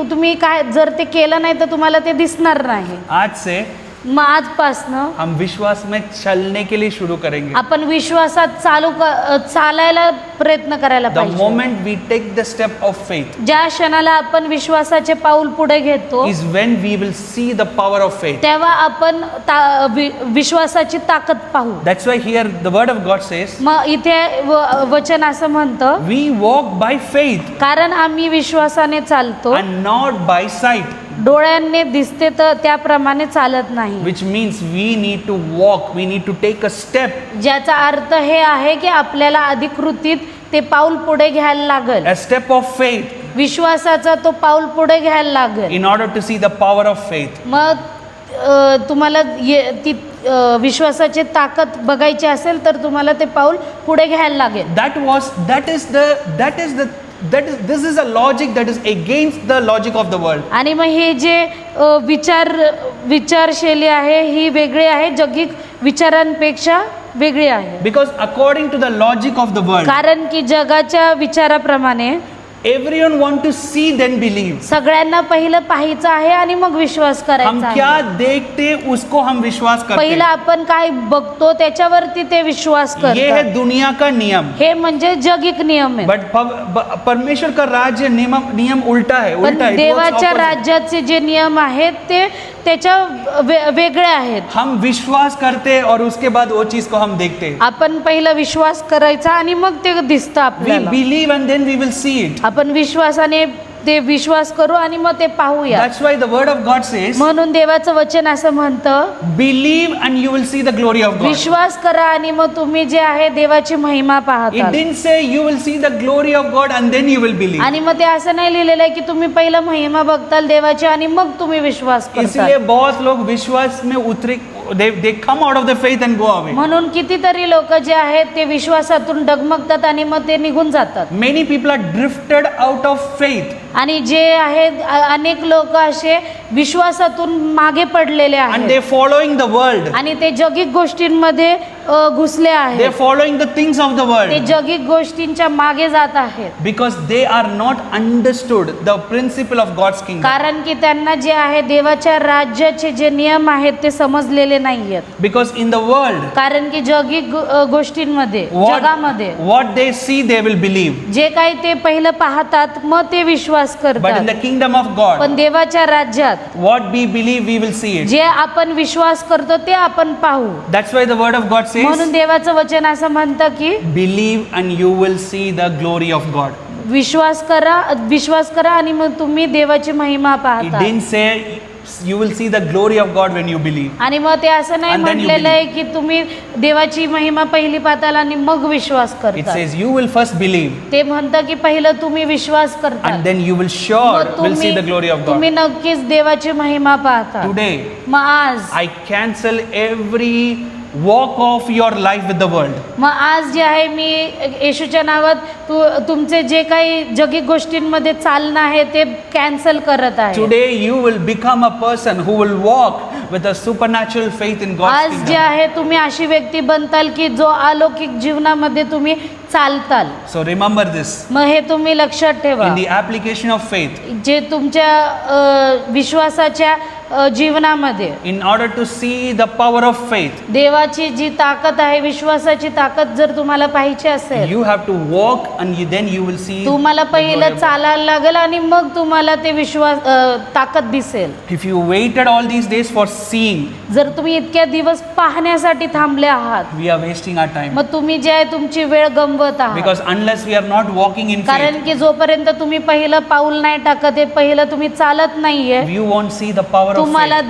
B: तुम्ही काय जर ते केलं नाही तर तुम्हाला ते दिसणार नाही.
A: आज से
B: मग आजपासनं
A: हम विश्वास में चलने के लिए शुरू करेंगे.
B: आपण विश्वासात चालायला प्रयत्न करायला
A: The
B: पाहिजे.
A: moment we take the step of faith
B: ज्या क्षणाला आपण विश्वासाचे पाऊल पुढे घेतो
A: is when we will see the power of faith.
B: तेव्हा आपण विश्वासाची ताकद पाहू.
A: That's why here the word of God says,
B: मग इथे वचन असं म्हणतं,
A: we walk by faith
B: कारण आम्ही विश्वासाने चालतो,
A: and not by sight,
B: डोळ्यांनी दिसते तर त्याप्रमाणे चालत नाही.
A: which means we need to walk, we need to take a step,
B: ज्याचा अर्थ हे आहे की आपल्याला अधिकृतीत ते पाऊल पुढे घ्यायला लागेल.
A: a step of faith
B: विश्वासाचा तो पाऊल पुढे घ्यायला लागेल.
A: in order to see the power of faith.
B: मग तुम्हाला ती विश्वासाची ताकद बघायची असेल तर तुम्हाला ते पाऊल पुढे घ्यायला लागेल.
A: This is a logic that is against the logic of the world.
B: आणि मग हे जे विचारशैली आहे ही वेगळी आहे, जगिक विचारांपेक्षा वेगळी आहे.
A: Because according to the logic of the world,
B: कारण की जगाच्या विचाराप्रमाणे
A: everyone want to see then believe.
B: सगळ्यांना पहिलं पाहायचं आहे आणि मग विश्वास
A: हम
B: करायचा
A: क्या
B: आहे.
A: देखते उसको हम विश्वास करते
B: पहिलं
A: हैं.
B: आपण काय बघतो त्याच्यावरती ते विश्वास
A: ये है
B: करतात.
A: दुनिया का नियम.
B: हे म्हणजे जगिक नियम आहे.
A: बट परमेश्वर का राज्य नियम उल्टा है.
B: पण
A: उल्टा है.
B: देवाच्या राज्याचे जे नियम आहेत ते त्याच्या वेगळे आहेत.
A: हम विश्वास करते और उसके बाद वो चीज को हम देखते.
B: आपण पहिला विश्वास करायचा आणि मग ते दिसतं
A: We
B: आपल्याला.
A: believe and then we will see it.
B: आपण विश्वासाने ते विश्वास करू आणि मग ते पाहूया.
A: That's why the word of God says,
B: म्हणून देवाचं वचन असं म्हणतं,
A: believe and you will see the glory of God.
B: विश्वास करा आणि मग तुम्ही जे आहे देवाची महिमा
A: It
B: पाहता.
A: didn't say you will see the glory of God and then you will believe.
B: आणि मग ते असं नाही लिहिलेलं आहे की तुम्ही पहिला महिमा बघताल देवाची आणि मग तुम्ही विश्वास
A: इसलिए
B: करता.
A: बहुत लोग विश्वास में उतरे, they come out of the faith and go away.
B: म्हणून कितीतरी लोक जे आहेत ते विश्वासातून डगमगतात आणि मग ते निघून जातात.
A: Many people are drifted out of faith.
B: आणि जे आहेत अनेक लोक असे विश्वासातून मागे पडलेले
A: And
B: आहेत
A: they're following the world.
B: आणि ते जगिक गोष्टींमध्ये घुसले
A: They're
B: आहेत.
A: following the things of the
B: ते
A: world.
B: जगिक गोष्टींच्या मागे जात आहेत
A: Because they are not understood the principle of God's kingdom.
B: कारण की त्यांना जे आहे देवाच्या राज्याचे जे नियम आहेत ते समजलेले नाहीयेत.
A: Because in the world,
B: कारण की जगिक गोष्टींमध्ये जगामध्ये
A: what they see they will believe.
B: जे काही ते पहिलं पाहतात मग ते विश्वास
A: But in
B: करतात.
A: the kingdom of God,
B: पण देवाच्या राज्यात
A: what we believe we will see it.
B: जे आपण विश्वास करतो ते आपण पाहू.
A: That's why the word of God
B: म्हणून
A: says,
B: देवाचं वचन असं म्हणतं की
A: believe and you will see the glory of God.
B: विश्वास करा आणि मग तुम्ही देवाची महिमा
A: It
B: पाहता.
A: didn't say you will see the glory of God when you believe.
B: आणि मग ते असं नाही
A: And then you
B: म्हटलेलं आहे की तुम्ही देवाची महिमा पहिली पाहताल आणि मग विश्वास
A: It
B: करता.
A: says you will first believe
B: ते म्हणतं की पहिलं तुम्ही विश्वास करता
A: and then you will sure will see the glory of
B: तुम्ही
A: God.
B: नक्कीच देवाची महिमा पाहता.
A: Today,
B: मग आज
A: I cancel every walk of your life with the world.
B: मग आज जे आहे मी येशूच्या नावात तुमचे जे काही जगिक गोष्टींमध्ये चालणं आहे ते कॅन्सल करत आहे.
A: Today you will become a person who will walk with a supernatural faith in God's
B: आज जे
A: kingdom.
B: आहे तुम्ही अशी व्यक्ती बनताल की जो अलौकिक जीवनामध्ये तुम्ही चालताल.
A: So remember this.
B: मग हे तुम्ही लक्षात ठेवा.
A: In the application of faith,
B: जे तुमच्या विश्वासाच्या जीवनामध्ये
A: in order to see the power of faith,
B: देवाची जी ताकद आहे, विश्वासाची ताकद जर तुम्हाला पाहिजे असेल,
A: you have to walk and then you will see
B: तुम्हाला
A: the glory
B: पहिलं
A: of God.
B: चालायला लागेल आणि मग तुम्हाला ते विश्वास ताकद दिसेल.
A: If you waited all these days for seeing,
B: जर तुम्ही इतक्या दिवस पाहण्यासाठी थांबले आहात,
A: we are wasting our time.
B: मग तुम्ही जे आहे तुमची वेळ गमवत आहात.
A: Because unless we are not walking in faith,
B: कारण की जोपर्यंत तुम्ही पहिलं पाऊल नाही टाकत आहे, पहिलं तुम्ही चालत नाहीये,
A: you won't see the power of
B: तुम्हाला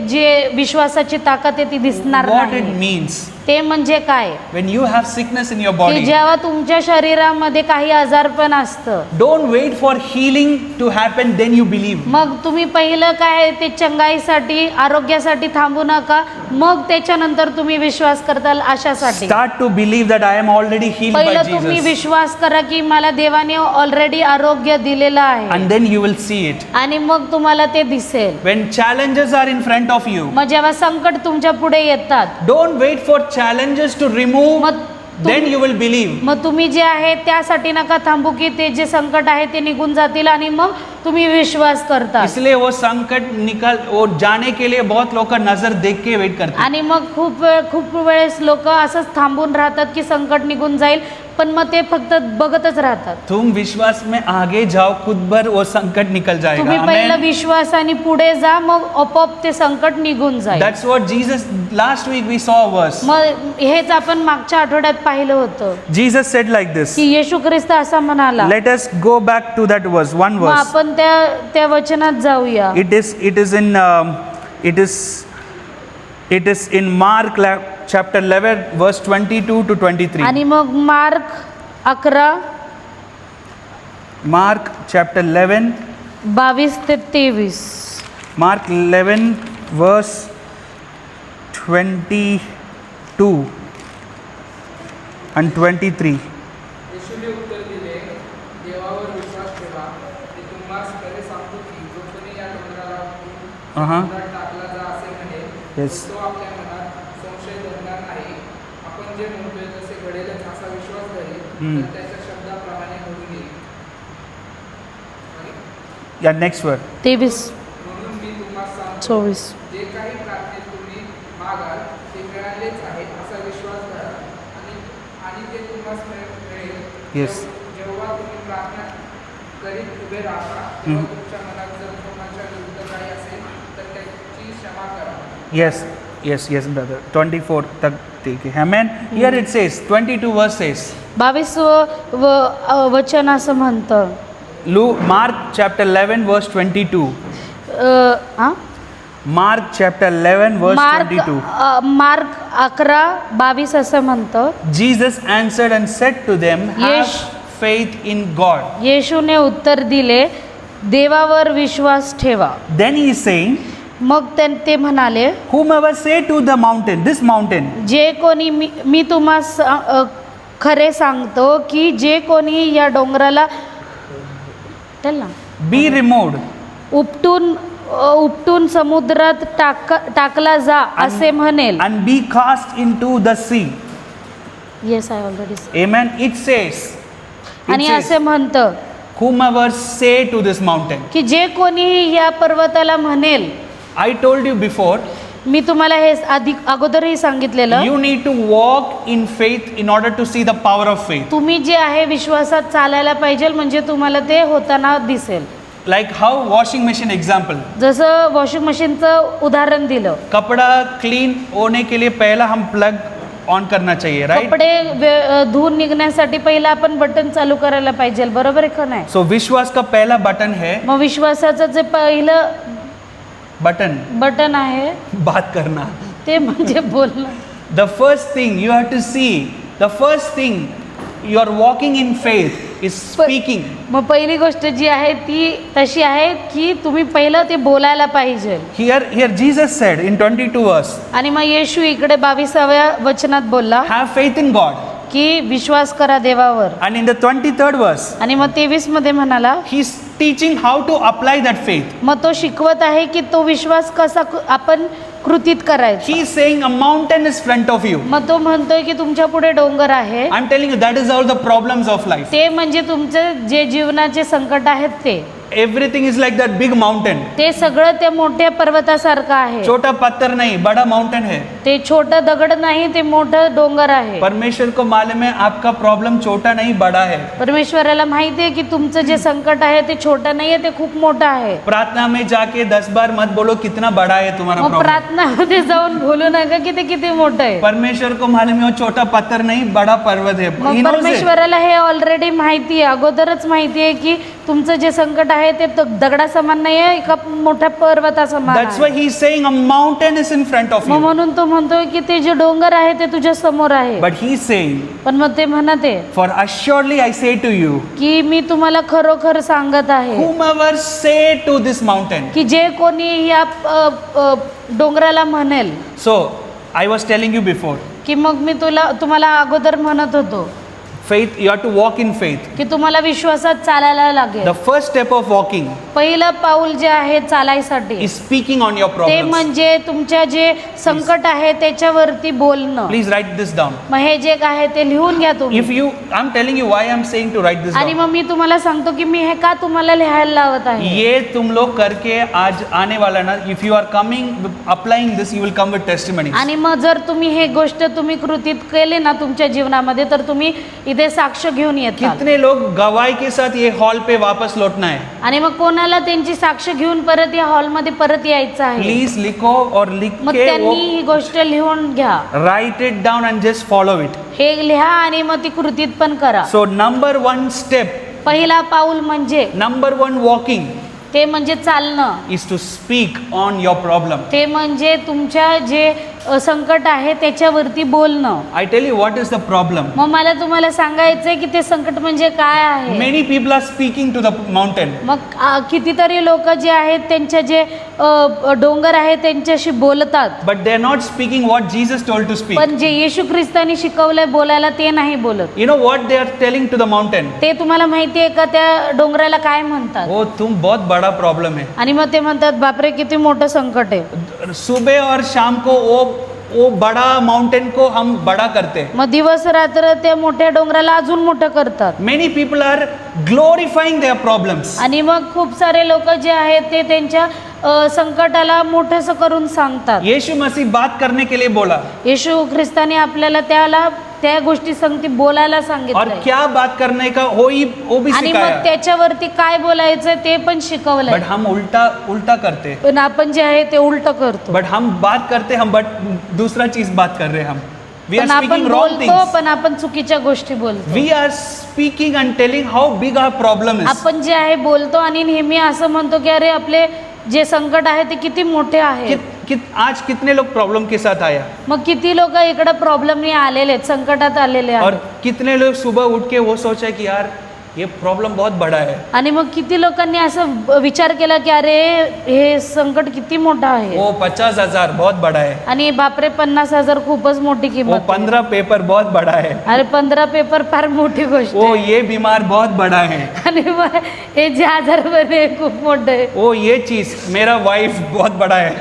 B: जे विश्वासाची ताकद आहे ती दिसणार
A: What it
B: नाही.
A: means,
B: ते म्हणजे काय
A: when you have sickness in your
B: की
A: body,
B: जेव्हा तुमच्या शरीरामध्ये काही आजारपण असतं,
A: don't wait for healing to happen, then you believe.
B: मग तुम्ही पहिलं काय ते चंगाईसाठी आरोग्यासाठी थांबू नका, मग त्याच्यानंतर तुम्ही विश्वास करताल आशासाठी.
A: Start to believe that I am already healed by
B: पहिलं तुम्ही
A: Jesus.
B: विश्वास करा की मला देवाने ऑलरेडी आरोग्य दिलेलं आहे,
A: And then you will see it.
B: आणि मग तुम्हाला ते दिसेल.
A: When challenges are in front of you,
B: मग जेव्हा संकट तुमच्या पुढे येतात,
A: don't wait for challenges to remove,
B: मग
A: then you will believe.
B: मग तुम्ही जे आहे त्यासाठी नका थांबू की ते जे संकट आहे ते निघून जातील, आणि मग तुम्ही विश्वास करता.
A: इसलिए वो संकट वो जाने के लिए बहुत लोग का नजर देख के वेट करते हैं.
B: आणि मग खूप वेळेस लोक असंच थांबून राहतात की संकट निघून जाईल, पण मग ते फक्त बघतच राहतात.
A: तुम विश्वास में आगे जाओ, खुद भर वो संकट निकल जाएगा.
B: तुम्ही पहिलं
A: Amen.
B: विश्वासाने पुढे जा, मग आपोआप ते संकट निघून जाईल.
A: That's what Jesus, last week we saw a verse.
B: मग हेच आपण मागच्या आठवड्यात पाहिलं होतं
A: Jesus said like this.
B: की येशू ख्रिस्त असा म्हणाला.
A: Let us go back to that verse, one
B: मग
A: verse.
B: आपण त्या वचनात जाऊया.
A: It is in Mark chapter 11 verse 22 to 23.
B: आणि मग मार्क 11
A: Mark chapter 11,
B: 22 ते 23.
A: Mark 11 verse 22 and 23.
C: येशूने उत्तर दिले, देवावर विश्वास ठेवा. ते तुम्हास खरे सांगतो की जो कोणी या डोंगराला समुद्रात टाकला जा असे म्हणेल,
A: Yes.
C: तो आपल्या मनात संशय धरणार नाही. आपण जे म्हणतोय तसे घडेलच असा विश्वास धरेल, तर त्याच्या शब्दाप्रमाणे घडून येईल.
A: Yeah, next word.
B: 23
C: म्हणून मी तुम्हास सांगतो,
B: 24.
C: जे काही प्रार्थनेत तुम्ही मागाल ते मिळालेच आहे असा विश्वास धरा, आणि ते तुम्हास मिळेल.
A: Yes.
C: जेव्हा तुम्ही प्रार्थना करीत उभे राहता, तेव्हा तुमच्या मनात जर कोणाच्या विरुद्ध काही असेल तर त्याची क्षमा करा.
A: Yes, brother. 24 tak ठीक है. Amen. Here it says, 22 verse says,
B: 22 वचन असं म्हणतं.
A: Mark chapter 11 verse 22. Mark chapter 11 verse 22.
B: Mark 11:22 असं म्हणतं.
A: Jesus answered and said to them, have faith in God.
B: येशूने उत्तर दिले, देवावर विश्वास ठेवा.
A: Then he is saying,
B: मग ते म्हणाले,
A: whomever say to the mountain, this mountain,
B: जे कोणी मी तुम्हास खरे सांगतो की जे कोणी या डोंगराला
A: be removed
B: उपटून समुद्रात टाकला जा असे म्हणेल.
A: and be cast into the sea.
B: Yes, I already.
A: Amen. It says,
B: आणि असे म्हणतं
A: whomever say to this mountain.
B: की जे कोणी या पर्वताला म्हणेल.
A: I told you before,
B: मी तुम्हाला हे अगोदरही सांगितलेलं,
A: you need to walk in faith in order to see the power of faith.
B: तुम्ही जे आहे विश्वासात चालायला पाहिजे, म्हणजे तुम्हाला ते होताना दिसेल.
A: Like how washing machine example.
B: जसं वॉशिंग मशीनचं उदाहरण दिलं.
A: कपड़ा क्लीन होने के लिए पहला हम प्लग ऑन करना चाहिए, राइट?
B: कपडे धुवून निघण्यासाठी पहिला आपण बटन चालू करायला पाहिजे, बरोबर आहे का नाही?
A: सो विश्वास का पहला बटन है,
B: मग विश्वासाचं जे पहिलं बटन आहे
A: बात करना.
B: ते म्हणजे बोलणं.
A: The first thing you have to see, the first thing you are walking in faith is speaking.
B: मग पहिली गोष्ट जी आहे ती तशी आहे की तुम्ही पहिलं ते बोलायला पाहिजे.
A: Here Jesus said in 22 verse,
B: आणि मग येशू इकडे 22व्या वचनात बोलला
A: have faith in God.
B: की विश्वास करा देवावर.
A: And in the 23rd verse,
B: आणि मग 23 मध्ये म्हणाला,
A: he's teaching how to apply that faith.
B: मग तो शिकवत आहे की तो विश्वास कसा आपण कृतीत करायचा.
A: He is saying a mountain is front of you.
B: मग तो म्हणतोय की तुमच्या पुढे डोंगर आहे.
A: I'm telling you that is all the problems of life.
B: ते म्हणजे तुमचं जे जीवनाचे संकट आहेत ते.
A: Everything is like that big mountain.
B: ते सगळं त्या मोठ्या पर्वतासारखं आहे.
A: छोटा पत्थर नहीं, बड़ा माउंटेन है.
B: ते छोटं दगड नाही, ते मोठं डोंगर आहे.
A: परमेश्वर को मालूम है आपका प्रॉब्लम छोटा नहीं बड़ा है.
B: परमेश्वराला माहिती आहे की तुमचं जे संकट आहे ते छोटं नाहीये, ते खूप मोठं आहे.
A: प्रार्थना में जाके 10 बार मत बोलो कितना बड़ा है तुम्हारा
B: मग
A: प्रॉब्लम.
B: प्रार्थनामध्ये जाऊन बोलू नका की ते किती मोठं आहे.
A: परमेश्वर को मालूम है वो छोटा पत्थर नहीं बड़ा पर्वत है.
B: मग
A: He knows it.
B: परमेश्वराला हे ऑलरेडी माहिती आहे, अगोदरच माहिती आहे की तुमचं जे संकट आहे ते दगडासमान नाही आहे, एका मोठ्या पर्वतासमान
A: That's why
B: आहे.
A: he's saying a mountain is in front of
B: मग
A: you.
B: म्हणून तो म्हणतोय की ते जे डोंगर आहे ते तुझ्या समोर आहे.
A: But he's saying,
B: पण मग ते म्हणत आहे
A: for assuredly I say to you,
B: की मी तुम्हाला खरोखर सांगत आहे
A: whomever say to this mountain.
B: की जे कोणी या डोंगराला म्हणेल.
A: So, I was telling you before,
B: की मग मी तुम्हाला अगोदर म्हणत होतो
A: faith, you have to walk in faith.
B: की तुम्हाला विश्वासात चालायला लागेल.
A: The first step of walking
B: पहिलं पाऊल जे आहे चालायसाठी
A: is speaking on your
B: ते
A: problems.
B: म्हणजे तुमच्या जे संकट आहे त्याच्यावरती बोलणं.
A: Please write this down.
B: मग हे जे आहे ते लिहून घ्या तुम्ही.
A: If you, I'm telling you why I'm saying to write this
B: आणि
A: down.
B: मग मी तुम्हाला सांगतो की मी हे का तुम्हाला लिहायला लावत आहे.
A: ये तुम लोग करके आज आने वाला ना, if you are coming, applying this, you will come with testimonies.
B: आणि मग जर तुम्ही हे गोष्ट तुम्ही कृतीत केले ना तुमच्या जीवनामध्ये तर तुम्ही इथे साक्ष घेऊन येतात.
A: कितने लोग गवाही के साथ ये हॉल पे वापस लौटना है?
B: आणि मग कोणाला त्यांची साक्ष घेऊन परत या हॉलमध्ये परत यायचं आहे.
A: प्लीज लिखो और लिख
B: मग
A: के
B: त्यांनी
A: वो
B: ही गोष्ट लिहून घ्या.
A: write it down and just follow it.
B: हे लिहा आणि मग ती कृतीत पण करा.
A: So number one step,
B: पहिला पाऊल म्हणजे
A: number one walking
B: ते म्हणजे चालणं.
A: is to speak on your problem.
B: ते म्हणजे तुमच्या जे संकट आहे त्याच्यावरती बोलणं.
A: I tell you what is the problem.
B: मग मला तुम्हाला सांगायचंय की ते संकट म्हणजे काय आहे.
A: Many people are speaking to the mountain.
B: मग कितीतरी लोक जे आहेत त्यांच्या जे डोंगर आहे त्यांच्याशी बोलतात.
A: But they are not speaking what Jesus told to speak.
B: पण जे येशू ख्रिस्तानी शिकवलंय बोलायला ते नाही बोलत.
A: You know what they are telling to the mountain?
B: ते तुम्हाला माहिती आहे का त्या डोंगराला काय म्हणतात.
A: Oh, तुम बहुत बड़ा प्रॉब्लम है.
B: आणि मग ते म्हणतात बापरे किती मोठं संकट आहे.
A: सुबह और शाम को वो बड़ा माउंटेन को हम बड़ा करते.
B: मग दिवस रात्र त्या मोठ्या डोंगराला अजून मोठं करतात.
A: Many people are glorifying their problems.
B: आणि मग खूप सारे लोक जे आहेत ते त्यांच्या संकटाला मोठंसं करून सांगतात.
A: यीशु मसीह बात करने के लिए बोला.
B: येशू ख्रिस्ताने आपल्याला त्या गोष्टी संगती बोलायला
A: और
B: सांगितलं.
A: क्या बात करने का वो भी
B: आणि मग
A: सिखाया.
B: त्याच्यावरती काय बोलायचं ते पण शिकवलंय.
A: बट हम उल्टा करते.
B: पण आपण जे आहे ते उलट करतो.
A: बट हम बात करते हम बट दूसरा चीज बात कर रहे हम. वी आर
B: पण आपण
A: स्पीकिंग रॉन्ग
B: बोलतो
A: थिंग्स.
B: पण आपण चुकीच्या गोष्टी बोलतो.
A: We are speaking and telling how big our problem is.
B: आपण जे आहे बोलतो आणि नेहमी असं म्हणतो की अरे आपले जे संकट आहे ते किती मोठे आहे.
A: आज कितने लोग प्रॉब्लम के साथ आया.
B: मग किती लोक इकडे प्रॉब्लेमनी आलेले आहेत, संकटात आलेले
A: और
B: आहेत.
A: कितने लोग सुबह उठ के वो सोचा कि यार ये प्रॉब्लम बहुत बड़ा है.
B: आणि मग किती लोकांनी असं विचार केला की अरे हे संकट किती मोठं आहे.
A: वो 50,000 बहुत बड़ा है.
B: आणि बापरे 50,000 खूपच मोठी
A: वो
B: किंमत आहे.
A: 15 पेपर बहुत बड़ा है.
B: अरे 15 पेपर फार मोठी गोष्ट
A: वो
B: आहे.
A: ये बीमार बहुत बड़ा है.
B: आणि मग हे जे आजार बरे खूप मोठं आहे.
A: वो ये चीज मेरा वाइफ बहुत बड़ा है.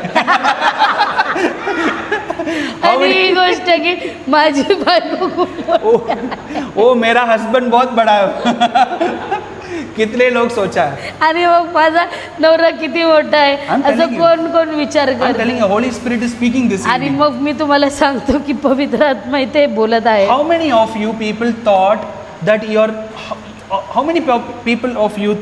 B: आणि ही गोष्ट की माझी बायको खूप मोठी आहे.
A: वो मेरा हस्बैंड बहुत बड़ा है. कितने लोग सोचा है.
B: आणि मग माझा नवरा किती मोठा आहे
A: I'm telling
B: असं
A: you.
B: कोण विचार
A: I'm
B: करत.
A: telling you, Holy Spirit is speaking this.
B: आणि
A: evening.
B: मग मी तुम्हाला सांगतो की पवित्र आत्मा इथे बोलत आहे.
A: How many of you people thought that how many people of you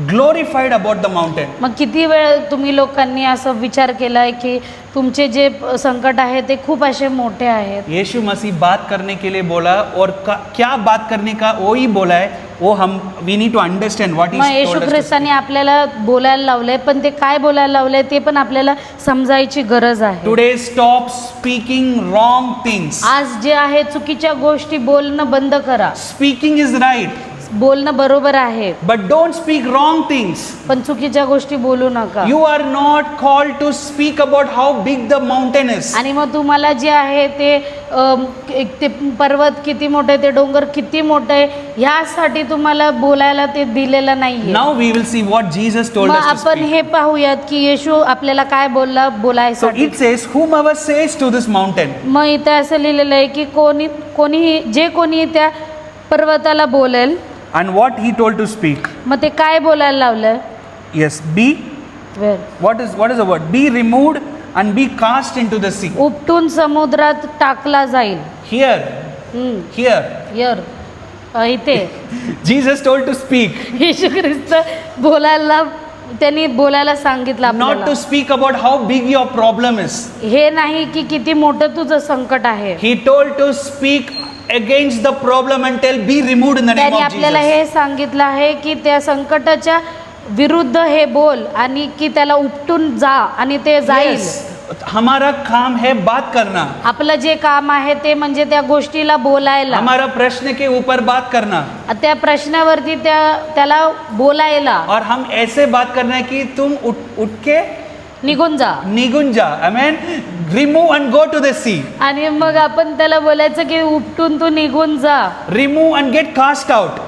A: glorified about the mountain?
B: मग किती वेळ तुम्ही लोकांनी असं विचार केलाय की तुमचे जे संकट आहे ते खूप असे मोठे आहेत.
A: यीशु मसीह बात करने के लिए बोला और क्या बात करने का वो ही बोला है वो हम we need to understand what
B: मग येशू ख्रिस्ताने आपल्याला बोलायला लावलंय पण ते काय बोलायला लावलंय ते पण आपल्याला समजायची गरज आहे.
A: Today stop speaking wrong things.
B: आज जे आहे चुकीच्या गोष्टी बोलणं बंद करा.
A: स्पीकिंग इज राइट
B: बोलणं बरोबर आहे
A: but don't speak wrong things.
B: पण चुकीच्या गोष्टी बोलू नका.
A: You are not called to speak about how big the mountain is.
B: आणि मग तुम्हाला जे आहे ते पर्वत किती मोठे ते डोंगर किती मोठे ह्यासाठी तुम्हाला बोलायला ते दिलेलं नाहीये.
A: Now we will see what Jesus told
B: मग
A: अस टू
B: आपण
A: स्पीक.
B: हे पाहूयात की येशू आपल्याला काय
A: सो
B: बोलायसाठी.
A: It says whomever says to this mountain.
B: मग इथं असं लिहिलेलं आहे की कोणी त्या पर्वताला बोलेल.
A: And what he told to speak.
B: मग ते काय बोलायला लावलं.
A: Yes, be. What is the word? Be removed and be cast into the sea.
B: उपटून समुद्रात टाकला जाईल.
A: Here.
B: इथे
A: Jesus told to speak.
B: येशू ख्रिस्त त्यांनी बोलायला सांगितलं
A: Not
B: आपल्याला.
A: to speak about how big your problem is.
B: हे नाही की किती मोठं तुझं संकट आहे.
A: He told to speak against the problem and tell, be removed in the name
B: त्यांनी
A: of
B: आपल्याला
A: Jesus.
B: हे सांगितलं आहे की त्या संकटाच्या विरुद्ध हे बोल आणि की त्याला उपटून जा आणि ते जाईल.
A: Yes. हमारा काम है बात करना,
B: आपलं जे काम आहे ते म्हणजे त्या गोष्टीला बोलायला,
A: हमारा प्रश्न के ऊपर बात करना,
B: त्या प्रश्नावरती त्याला बोलायला
A: और हम ऐसे बात करना है कि तुम उठ के
B: निघून जा.
A: निगुन जा. Amen. Remove and go to the sea.
B: आणि मग आपण त्याला बोलायचं की उपटून तू निघून जा.
A: Remove and get cast out.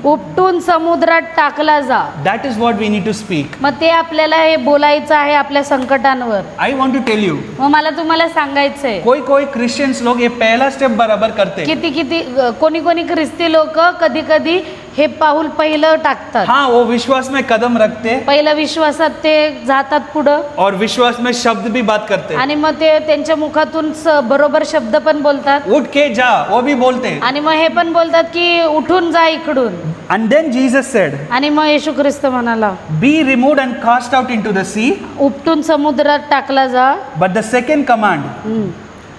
B: उपटून समुद्रात टाकला जा.
A: That is what we need to speak.
B: मग ते आपल्याला हे बोलायचं आहे आपल्या संकटांवर.
A: I want to tell you.
B: मग मला तुम्हाला सांगायचंय
A: कोई क्रिश्चियन्स लोग ये पहला स्टेप बराबर करते हैं.
B: किती कोणी ख्रिस्ती लोक कधी कधी हे पाऊल पहिलं टाकतात.
A: हाँ, वो विश्वास में कदम रखते हैं
B: पहिलं विश्वासात ते जातात पुढं
A: और विश्वास में शब्द भी बात करते हैं.
B: आणि मग ते त्यांच्या मुखातून बरोबर शब्द पण बोलतात
A: उठ के जा, वो भी बोलते हैं.
B: आणि मग हे पण बोलतात की उठून जा इकडून.
A: And then Jesus said,
B: आणि मग येशू ख्रिस्त म्हणाला
A: be removed and cast out into the sea.
B: उपटून समुद्रात टाकला जा.
A: But the second command,